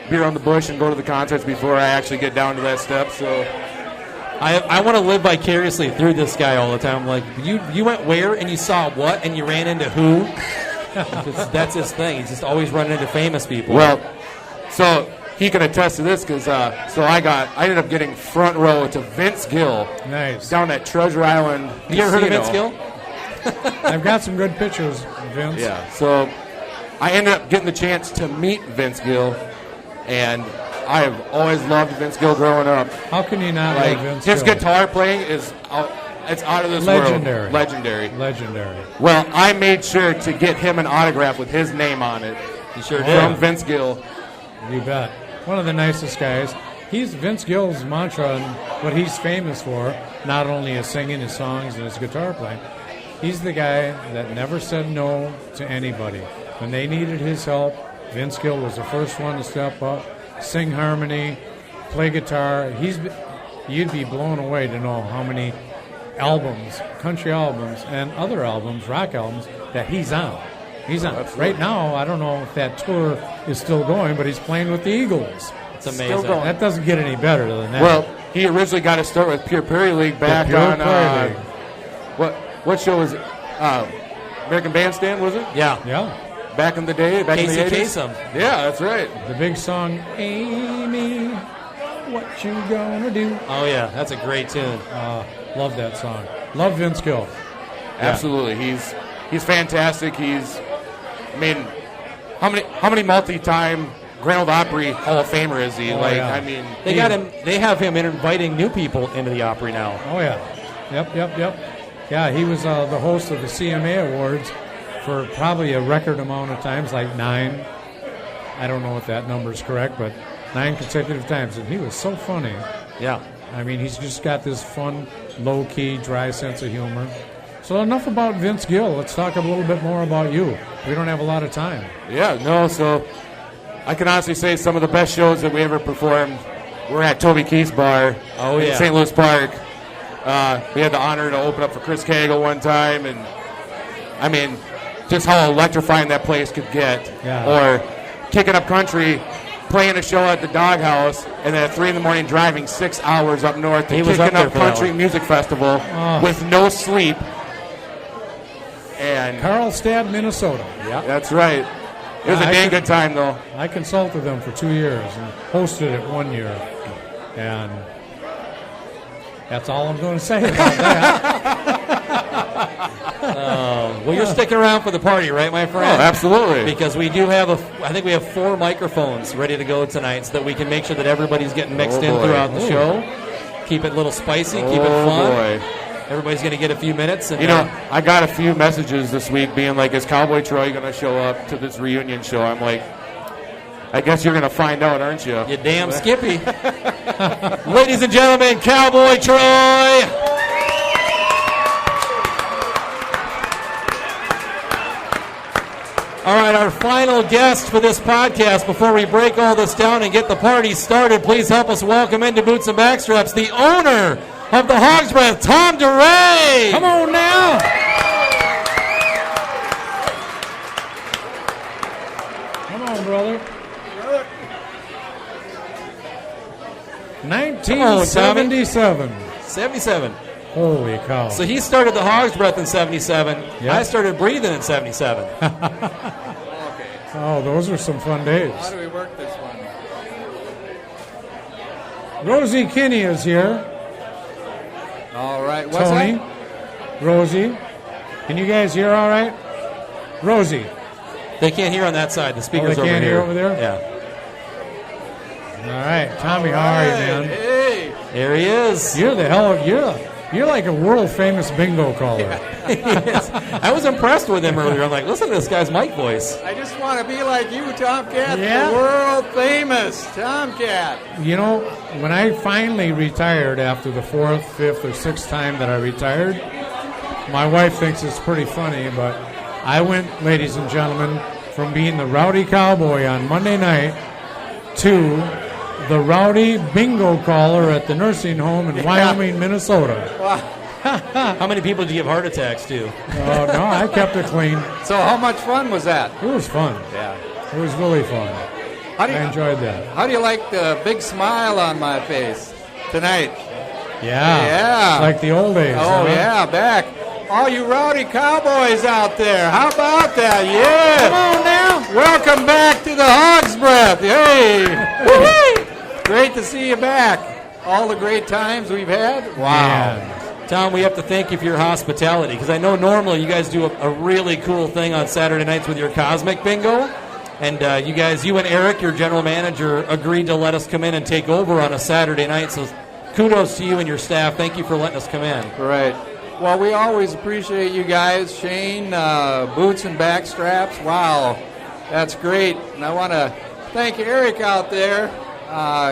Speaker 12: be around the bush and go to the concerts before I actually get down to that step, so...
Speaker 2: I want to live vicariously through this guy all the time. Like, you went where and you saw what and you ran into who? That's his thing. He's just always running into famous people.
Speaker 12: Well, so he can attest to this because I ended up getting front row to Vince Gill.
Speaker 3: Nice.
Speaker 12: Down at Treasure Island.
Speaker 2: You ever heard of Vince Gill?
Speaker 3: I've got some good pictures of Vince.
Speaker 12: Yeah. So I ended up getting the chance to meet Vince Gill, and I have always loved Vince Gill growing up.
Speaker 3: How can you not love Vince
Speaker 12: His
Speaker 3: Gill?
Speaker 12: guitar playing is it's out of this
Speaker 3: Legendary.
Speaker 12: world. Legendary.
Speaker 3: Legendary.
Speaker 12: Well, I made sure to get him an autograph with his name on it.
Speaker 2: You sure did.
Speaker 12: From Vince Gill.
Speaker 3: You bet. One of the nicest guys. He's Vince Gill's mantra and what he's famous for, not only his singing, his songs, and his guitar playing. He's the guy that never said no to anybody. When they needed his help, Vince Gill was the first one to step up, sing harmony, play guitar. You'd be blown away to know how many albums, country albums, and other albums, rock albums, that he's on. He's on. Right now, I don't know if that tour is still going, but he's playing with the Eagles.
Speaker 2: It's amazing.
Speaker 3: That doesn't get any better than that.
Speaker 12: Well, he originally got to start with Pure Prairie League back on
Speaker 3: Prairie League.
Speaker 12: What show was it? American Bandstand, was it?
Speaker 2: Yeah.
Speaker 3: Yeah.
Speaker 12: Back in the day, back in the 80s.
Speaker 2: Kasem.
Speaker 12: Yeah, that's right.
Speaker 3: The big song, Amy, what you gonna do?
Speaker 2: Oh, yeah. That's a great tune.
Speaker 3: Love that song. Love Vince Gill.
Speaker 12: Absolutely. He's fantastic. How many multi-time Grand Ole Opry Hall of Famer is he?
Speaker 2: They have him inviting new people into the Opry now.
Speaker 3: Oh, yeah. Yep. Yeah, he was the host of the CMA Awards for probably a record amount of times, like 9. I don't know if that number is correct, but 9 consecutive times. And he was so funny.
Speaker 2: Yeah.
Speaker 3: I mean, he's just got this fun, low-key, dry sense of humor. So enough about Vince Gill. Let's talk a little bit more about you. We don't have a lot of time.
Speaker 12: Yeah, no, so I can honestly say some of the best shows that we ever performed were at Toby Keith's Bar in St. Louis Park. We had the honor to open up for Chris Cagle one time, and I mean, just how electrifying that place could get.
Speaker 3: Yeah.
Speaker 12: Or kicking up country, playing a show at the Doghouse, and then at 3 a.m. driving 6 hours up north to Kicking Up Country Music Festival with no sleep. And
Speaker 3: Carlstadt, Minnesota.
Speaker 12: Yeah, that's right. It was a dang good time, though.
Speaker 3: I consulted them for 2 years and hosted it 1 year. And that's all I'm going to say about that.
Speaker 2: Well, you're sticking around for the party, right, my friend?
Speaker 12: Oh, absolutely.
Speaker 2: Because we do have I think we have 4 microphones ready to go tonight so that we can make sure that everybody's getting mixed in throughout the show. Keep it a little spicy, keep it fun.
Speaker 12: Boy.
Speaker 2: Everybody's going to get a few minutes. And,
Speaker 12: I got a few messages this week being like, is Cowboy Troy going to show up to this reunion show? I'm like, I guess you're going to find out, aren't you?
Speaker 2: You damn Skippy. Ladies and gentlemen, Cowboy Troy. All right, our final guest for this podcast before we break all this down and get the party started, please help us welcome into Boots and Backstraps the owner of the Hoggsbreath, Tom Durray.
Speaker 3: Come on now. Come on, brother. 1977.
Speaker 2: 77.
Speaker 3: Holy cow.
Speaker 2: So he started the Hoggsbreath in 77.
Speaker 3: Yep.
Speaker 2: I started breathing in 77.
Speaker 3: Oh, those are some fun days.
Speaker 13: How do we work this one?
Speaker 3: Rosie Kinney is here.
Speaker 13: All right. What's
Speaker 3: Tony,
Speaker 13: that?
Speaker 3: Rosie. Can you guys hear all right? Rosie.
Speaker 2: They can't hear on that side. The speaker's
Speaker 3: they
Speaker 2: over
Speaker 3: can't
Speaker 2: here.
Speaker 3: hear over there?
Speaker 2: Yeah.
Speaker 3: All right. Tommy, how are you, man?
Speaker 13: Hey.
Speaker 2: Here he is.
Speaker 3: You're You're like a world-famous bingo caller.
Speaker 2: Yes. I was impressed with him earlier. I'm like, listen to this guy's mic voice.
Speaker 13: I just want to be like you, Tomcat,
Speaker 3: Yeah.
Speaker 13: the world-famous Tomcat.
Speaker 3: You know, when I finally retired after the 4th, 5th, or 6th time that I retired, my wife thinks it's pretty funny, but I went, ladies and gentlemen, from being the Rowdy Cowboy on Monday night to the Rowdy bingo caller at the nursing home in Wyoming, Minnesota.
Speaker 13: Wow.
Speaker 2: How many people did you give heart attacks to?
Speaker 3: Oh, no, I kept it clean.
Speaker 13: So how much fun was that?
Speaker 3: It was fun.
Speaker 13: Yeah.
Speaker 3: It was really fun.
Speaker 13: How do you,
Speaker 3: I enjoyed that.
Speaker 13: How do you like the big smile on my face tonight?
Speaker 3: Yeah.
Speaker 13: Yeah.
Speaker 3: Like the old days.
Speaker 13: Oh,
Speaker 3: huh?
Speaker 13: yeah, back. All you Rowdy Cowboys out there, how about that? Yeah. Come on now. Welcome back to the Hoggsbreath. Hey. Woo-hoo. Great to see you back. All the great times we've had. Wow.
Speaker 3: Yeah.
Speaker 2: Tom, we have to thank you for your hospitality, because I know normally you guys do a really cool thing on Saturday nights with your Cosmic Bingo. And you and Eric, your general manager, agreed to let us come in and take over on a Saturday night. So kudos to you and your staff. Thank you for letting us come in.
Speaker 13: Right. Well, we always appreciate you guys. Shayne, Boots and Backstraps. Wow. That's great. And I want to thank Eric out there,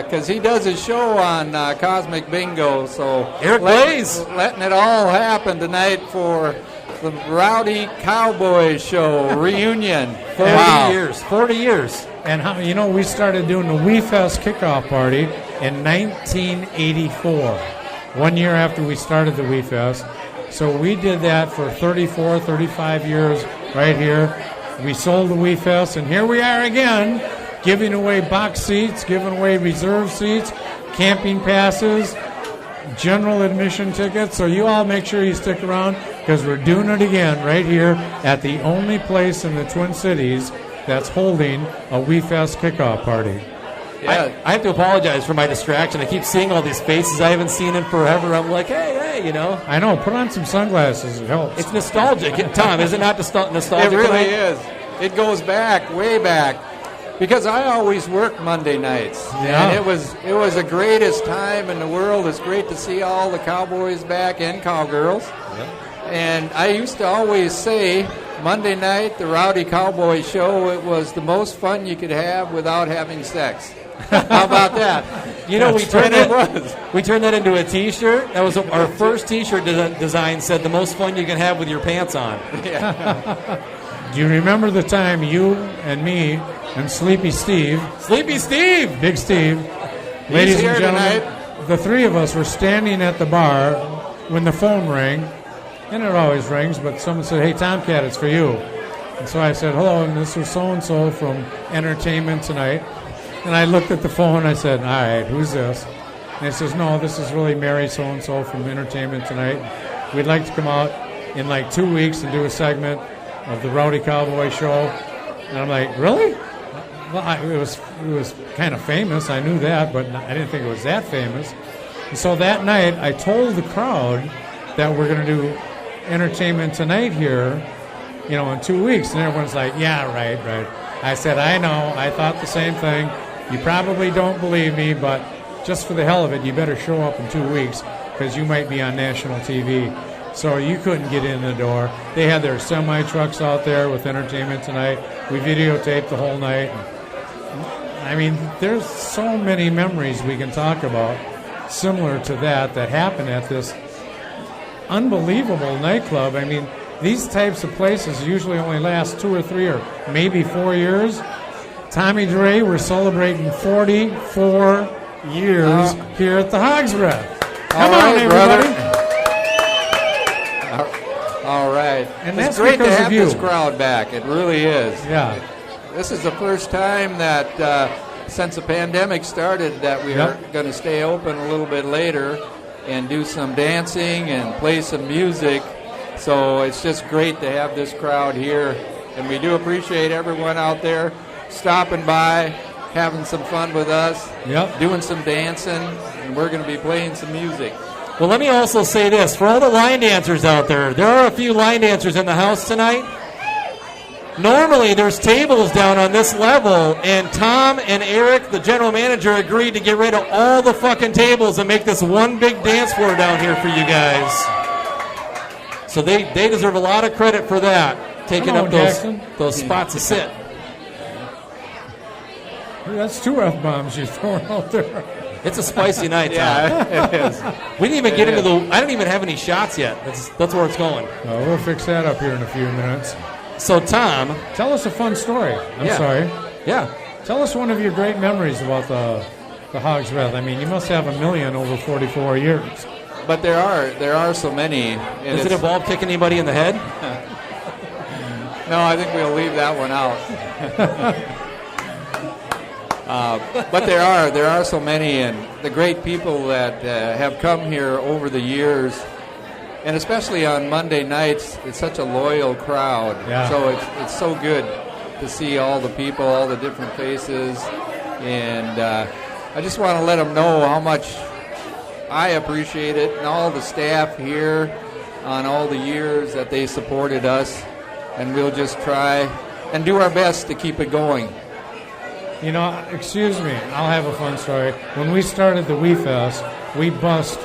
Speaker 13: because he does his show on Cosmic Bingo. So
Speaker 2: Eric Blaze
Speaker 13: letting it all happen tonight for the Rowdy Cowboy Show reunion.
Speaker 2: 40 years. 40 years.
Speaker 3: And how, we started doing the We Fest kickoff party in 1984, 1 year after we started the We Fest. So we did that for 34, 35 years right here. We sold the We Fest, and here we are again, giving away box seats, giving away reserve seats, camping passes, general admission tickets. So you all make sure you stick around, because we're doing it again right here at the only place in the Twin Cities that's holding a We Fest kickoff party.
Speaker 2: Yeah. I have to apologize for my distraction. I keep seeing all these faces I haven't seen in forever. I'm like, hey.
Speaker 3: I know. Put on some sunglasses. It helps.
Speaker 2: It's nostalgic. Tom, is it not nostalgic?
Speaker 13: It really
Speaker 2: tonight?
Speaker 13: is. It goes back, way back. Because I always worked Monday nights.
Speaker 3: Yeah.
Speaker 13: And it was the greatest time in the world. It's great to see all the cowboys back and cowgirls. Yeah. And I used to always say, Monday night, the Rowdy Cowboy Show, it was the most fun you could have without having sex. How about that?
Speaker 2: We turned that into a T-shirt. That was our first T-shirt design. Said the most fun you can have with your pants on.
Speaker 13: Yeah.
Speaker 3: Do you remember the time you and me and Sleepy Steve,
Speaker 2: Big Steve,
Speaker 3: ladies and gentlemen, the three of us were standing at the bar when the phone rang, and it always rings, but someone said, "Hey, Tomcat, it's for you." And so I said, "Hello, and this is so-and-so from Entertainment Tonight." And I looked at the phone, and I said, "All right, who's this?" And he says, "No, this is really Mary so-and-so from Entertainment Tonight. We'd like to come out in like 2 weeks and do a segment of the Rowdy Cowboy Show." And I'm like, "Really?" Well, it was kind of famous. I knew that, but I didn't think it was that famous. And so that night, I told the crowd that we're going to do Entertainment Tonight here, in 2 weeks. And everyone's like, "Yeah, right." I said, "I know. I thought the same thing. You probably don't believe me, but just for the hell of it, you better show up in 2 weeks, because you might be on national TV." So you couldn't get in the door. They had their semi-trucks out there with Entertainment Tonight. We videotaped the whole night. I mean, there's so many memories we can talk about similar to that happened at this unbelievable nightclub. I mean, these types of places usually only last 2 or 3 or maybe 4 years. Tommy Durray, we're celebrating 44 years here at the Hoggsbreath. Come on, everybody.
Speaker 13: Brother. All right.
Speaker 3: And
Speaker 13: it's
Speaker 3: that's
Speaker 13: great to
Speaker 3: because
Speaker 13: have
Speaker 3: of you.
Speaker 13: this crowd back. It really is.
Speaker 3: Yeah.
Speaker 13: This is the first time that since the pandemic started that we are going to stay open a little bit later and do some dancing and play some music. So it's just great to have this crowd here. And we do appreciate everyone out there stopping by, having some fun with us, doing some dancing, and we're going to be playing some music.
Speaker 2: Well, let me also say this. For all the line dancers out there, there are a few line dancers in the house tonight. Normally, there's tables down on this level, and Tom and Eric, the general manager, agreed to get rid of all the fucking tables and make this one big dance floor down here for you guys. So they deserve a lot of credit for that, taking up those spots to sit.
Speaker 3: That's 2 F-bombs you're throwing out there.
Speaker 2: It's a spicy night, Tom.
Speaker 13: Yeah, it is.
Speaker 2: We didn't even get into the... I don't even have any shots yet. That's where it's going.
Speaker 3: We'll fix that up here in a few minutes.
Speaker 2: So, Tom...
Speaker 3: Tell us a fun story. I'm sorry.
Speaker 2: Yeah.
Speaker 3: Tell us one of your great memories about the Hoggsbreath. I mean, you must have 1 million over 44 years.
Speaker 13: But there are so many.
Speaker 2: Does it involve kicking anybody in the head?
Speaker 13: No, I think we'll leave that one out. But there are so many, and the great people that have come here over the years, and especially on Monday nights, it's such a loyal crowd.
Speaker 3: Yeah.
Speaker 13: So it's so good to see all the people, all the different faces, and I just want to let them know how much I appreciate it, and all the staff here on all the years that they supported us, and we'll just try and do our best to keep it going.
Speaker 3: You know, excuse me, I'll have a fun story. When we started the Wee Fest, we bussed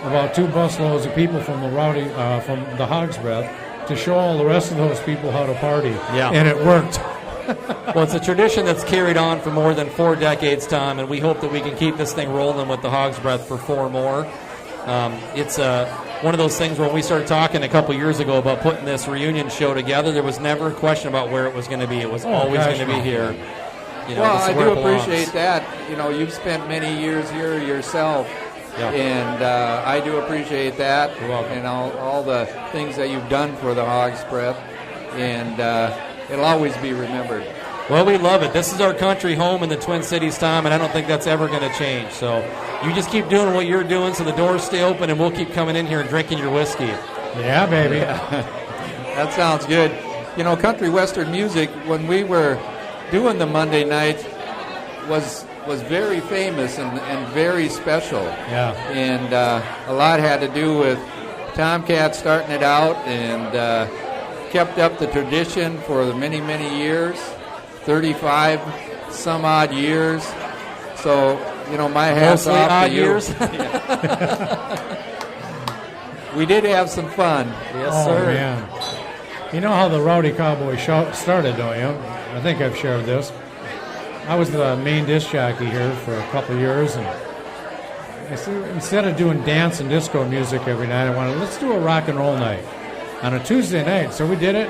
Speaker 3: about 2 busloads of people from the Hoggsbreath to show all the rest of those people how to party.
Speaker 2: Yeah.
Speaker 3: And it worked.
Speaker 2: Well, it's a tradition that's carried on for more than 4 decades, Tom, and we hope that we can keep this thing rolling with the Hoggsbreath for 4 more. It's one of those things where we started talking a couple years ago about putting this reunion show together. There was never a question about where it was going to be. It was always going to be here. You know,
Speaker 13: well, I do appreciate that. You know, you've spent many years here yourself, and I do appreciate that.
Speaker 2: You're welcome.
Speaker 13: And all the things that you've done for the Hoggsbreath, and it'll always be remembered.
Speaker 2: Well, we love it. This is our country home in the Twin Cities, Tom, and I don't think that's ever going to change. So you just keep doing what you're doing so the doors stay open, and we'll keep coming in here and drinking your whiskey.
Speaker 3: Yeah, baby.
Speaker 13: Yeah. That sounds good. You know, country western music, when we were doing the Monday night, was very famous and very special.
Speaker 3: Yeah.
Speaker 13: And a lot had to do with Tomcat starting it out and kept up the tradition for the many, many years, 35 some odd years. So, you know, my hat's
Speaker 2: Mostly
Speaker 13: off
Speaker 2: odd
Speaker 13: to you.
Speaker 2: years.
Speaker 13: We did have some fun.
Speaker 2: Yes,
Speaker 3: Oh,
Speaker 2: sir.
Speaker 3: man. You know how the Rowdy Cowboy Show started, don't you? I think I've shared this. I was the main disc jockey here for a couple of years, and I said, instead of doing dance and disco music every night, I wanted, let's do a rock and roll night on a Tuesday night. So we did it,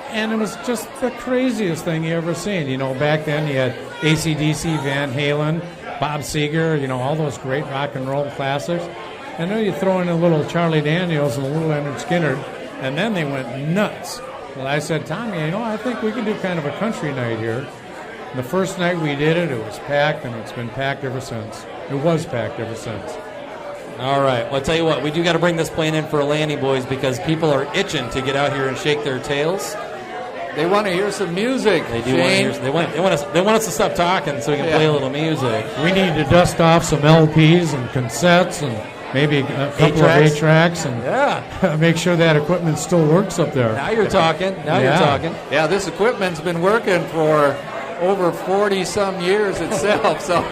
Speaker 3: and it was just the craziest thing you ever seen. You know, back then you had AC/DC, Van Halen, Bob Seger, you know, all those great rock and roll classics. And then you throw in a little Charlie Daniels and a little Leonard Skinner, and then they went nuts. Well, I said, Tommy, you know, I think we can do kind of a country night here. The first night we did it, it was packed, and it's been packed ever since. It was packed ever since.
Speaker 2: All right. Well, I'll tell you what, we do got to bring this plane in for a landing, boys, because people are itching to get out here and shake their tails.
Speaker 13: They want to hear some music.
Speaker 2: They do want to hear. They want us to stop talking so we can play a little music.
Speaker 3: We need to dust off some LPs and cassettes and maybe a couple of 8-tracks and make sure that equipment still works up there.
Speaker 2: Now you're talking. You're talking.
Speaker 13: Yeah, this equipment's been working for over 40-some years itself. So,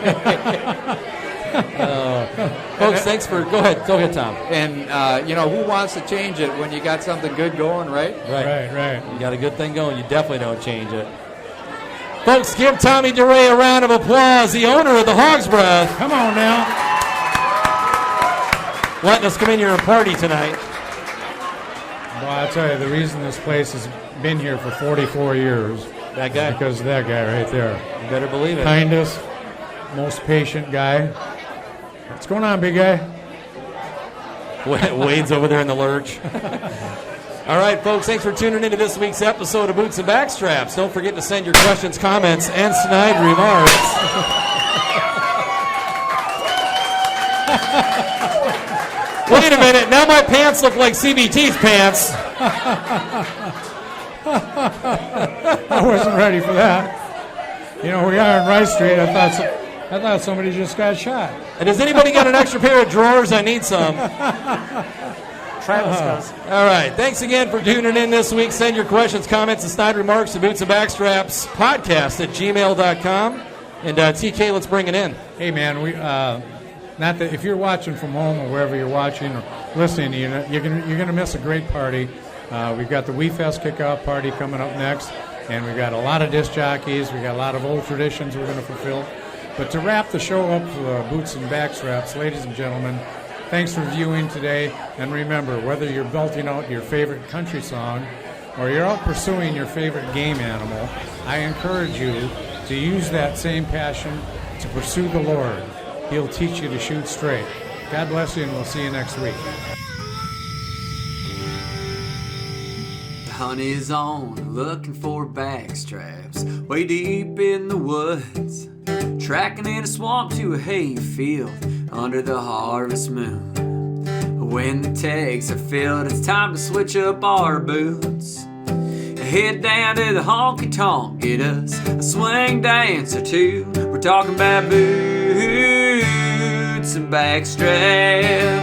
Speaker 2: folks, thanks for. Go ahead, Tom.
Speaker 13: And you know, who wants to change it when you got something good going, right?
Speaker 3: Right.
Speaker 2: You got a good thing going. You definitely don't change it. Folks, give Tommy Durray a round of applause, the owner of the Hoggsbreath.
Speaker 3: Come on now.
Speaker 2: Letting us come in here and party tonight.
Speaker 3: Well, I'll tell you, the reason this place has been here for 44 years
Speaker 2: That guy.
Speaker 3: is because of that guy right there.
Speaker 2: You better believe it.
Speaker 3: Kindest, most patient guy. What's going on, big guy?
Speaker 2: Wade's over there in the lurch. All right, folks, thanks for tuning into this week's episode of Boots and Backstraps. Don't forget to send your questions, comments, and snide remarks. Wait a minute, now my pants look like CBT's pants.
Speaker 3: I wasn't ready for that. You know, we are in Rice Street. I thought somebody just got shot.
Speaker 2: And has anybody got an extra pair of drawers? I need some.
Speaker 8: Travis does.
Speaker 2: All right. Thanks again for tuning in this week. Send your questions, comments, and snide remarks to Boots and Backstraps Podcast at gmail.com. And TK, let's bring it in.
Speaker 3: Hey, man, we not that if you're watching from home or wherever you're watching or listening, you're gonna miss a great party. We've got the Wee Fest kickoff party coming up next, and we've got a lot of disc jockeys. We've got a lot of old traditions we're going to fulfill. But to wrap the show up for Boots and Backstraps, ladies and gentlemen, thanks for viewing today. And remember, whether you're belting out your favorite country song or you're out pursuing your favorite game animal, I encourage you to use that same passion to pursue the Lord. He'll teach you to shoot straight. God bless you, and we'll see you next week.
Speaker 4: The hunt is on, looking for backstraps, way deep in the woods, tracking in a swamp to a hay field under the harvest moon. When the tags are filled, it's time to switch up our boots. Head down to the honky-tonk, get us a swing dance or two. We're talking about boots and backstraps.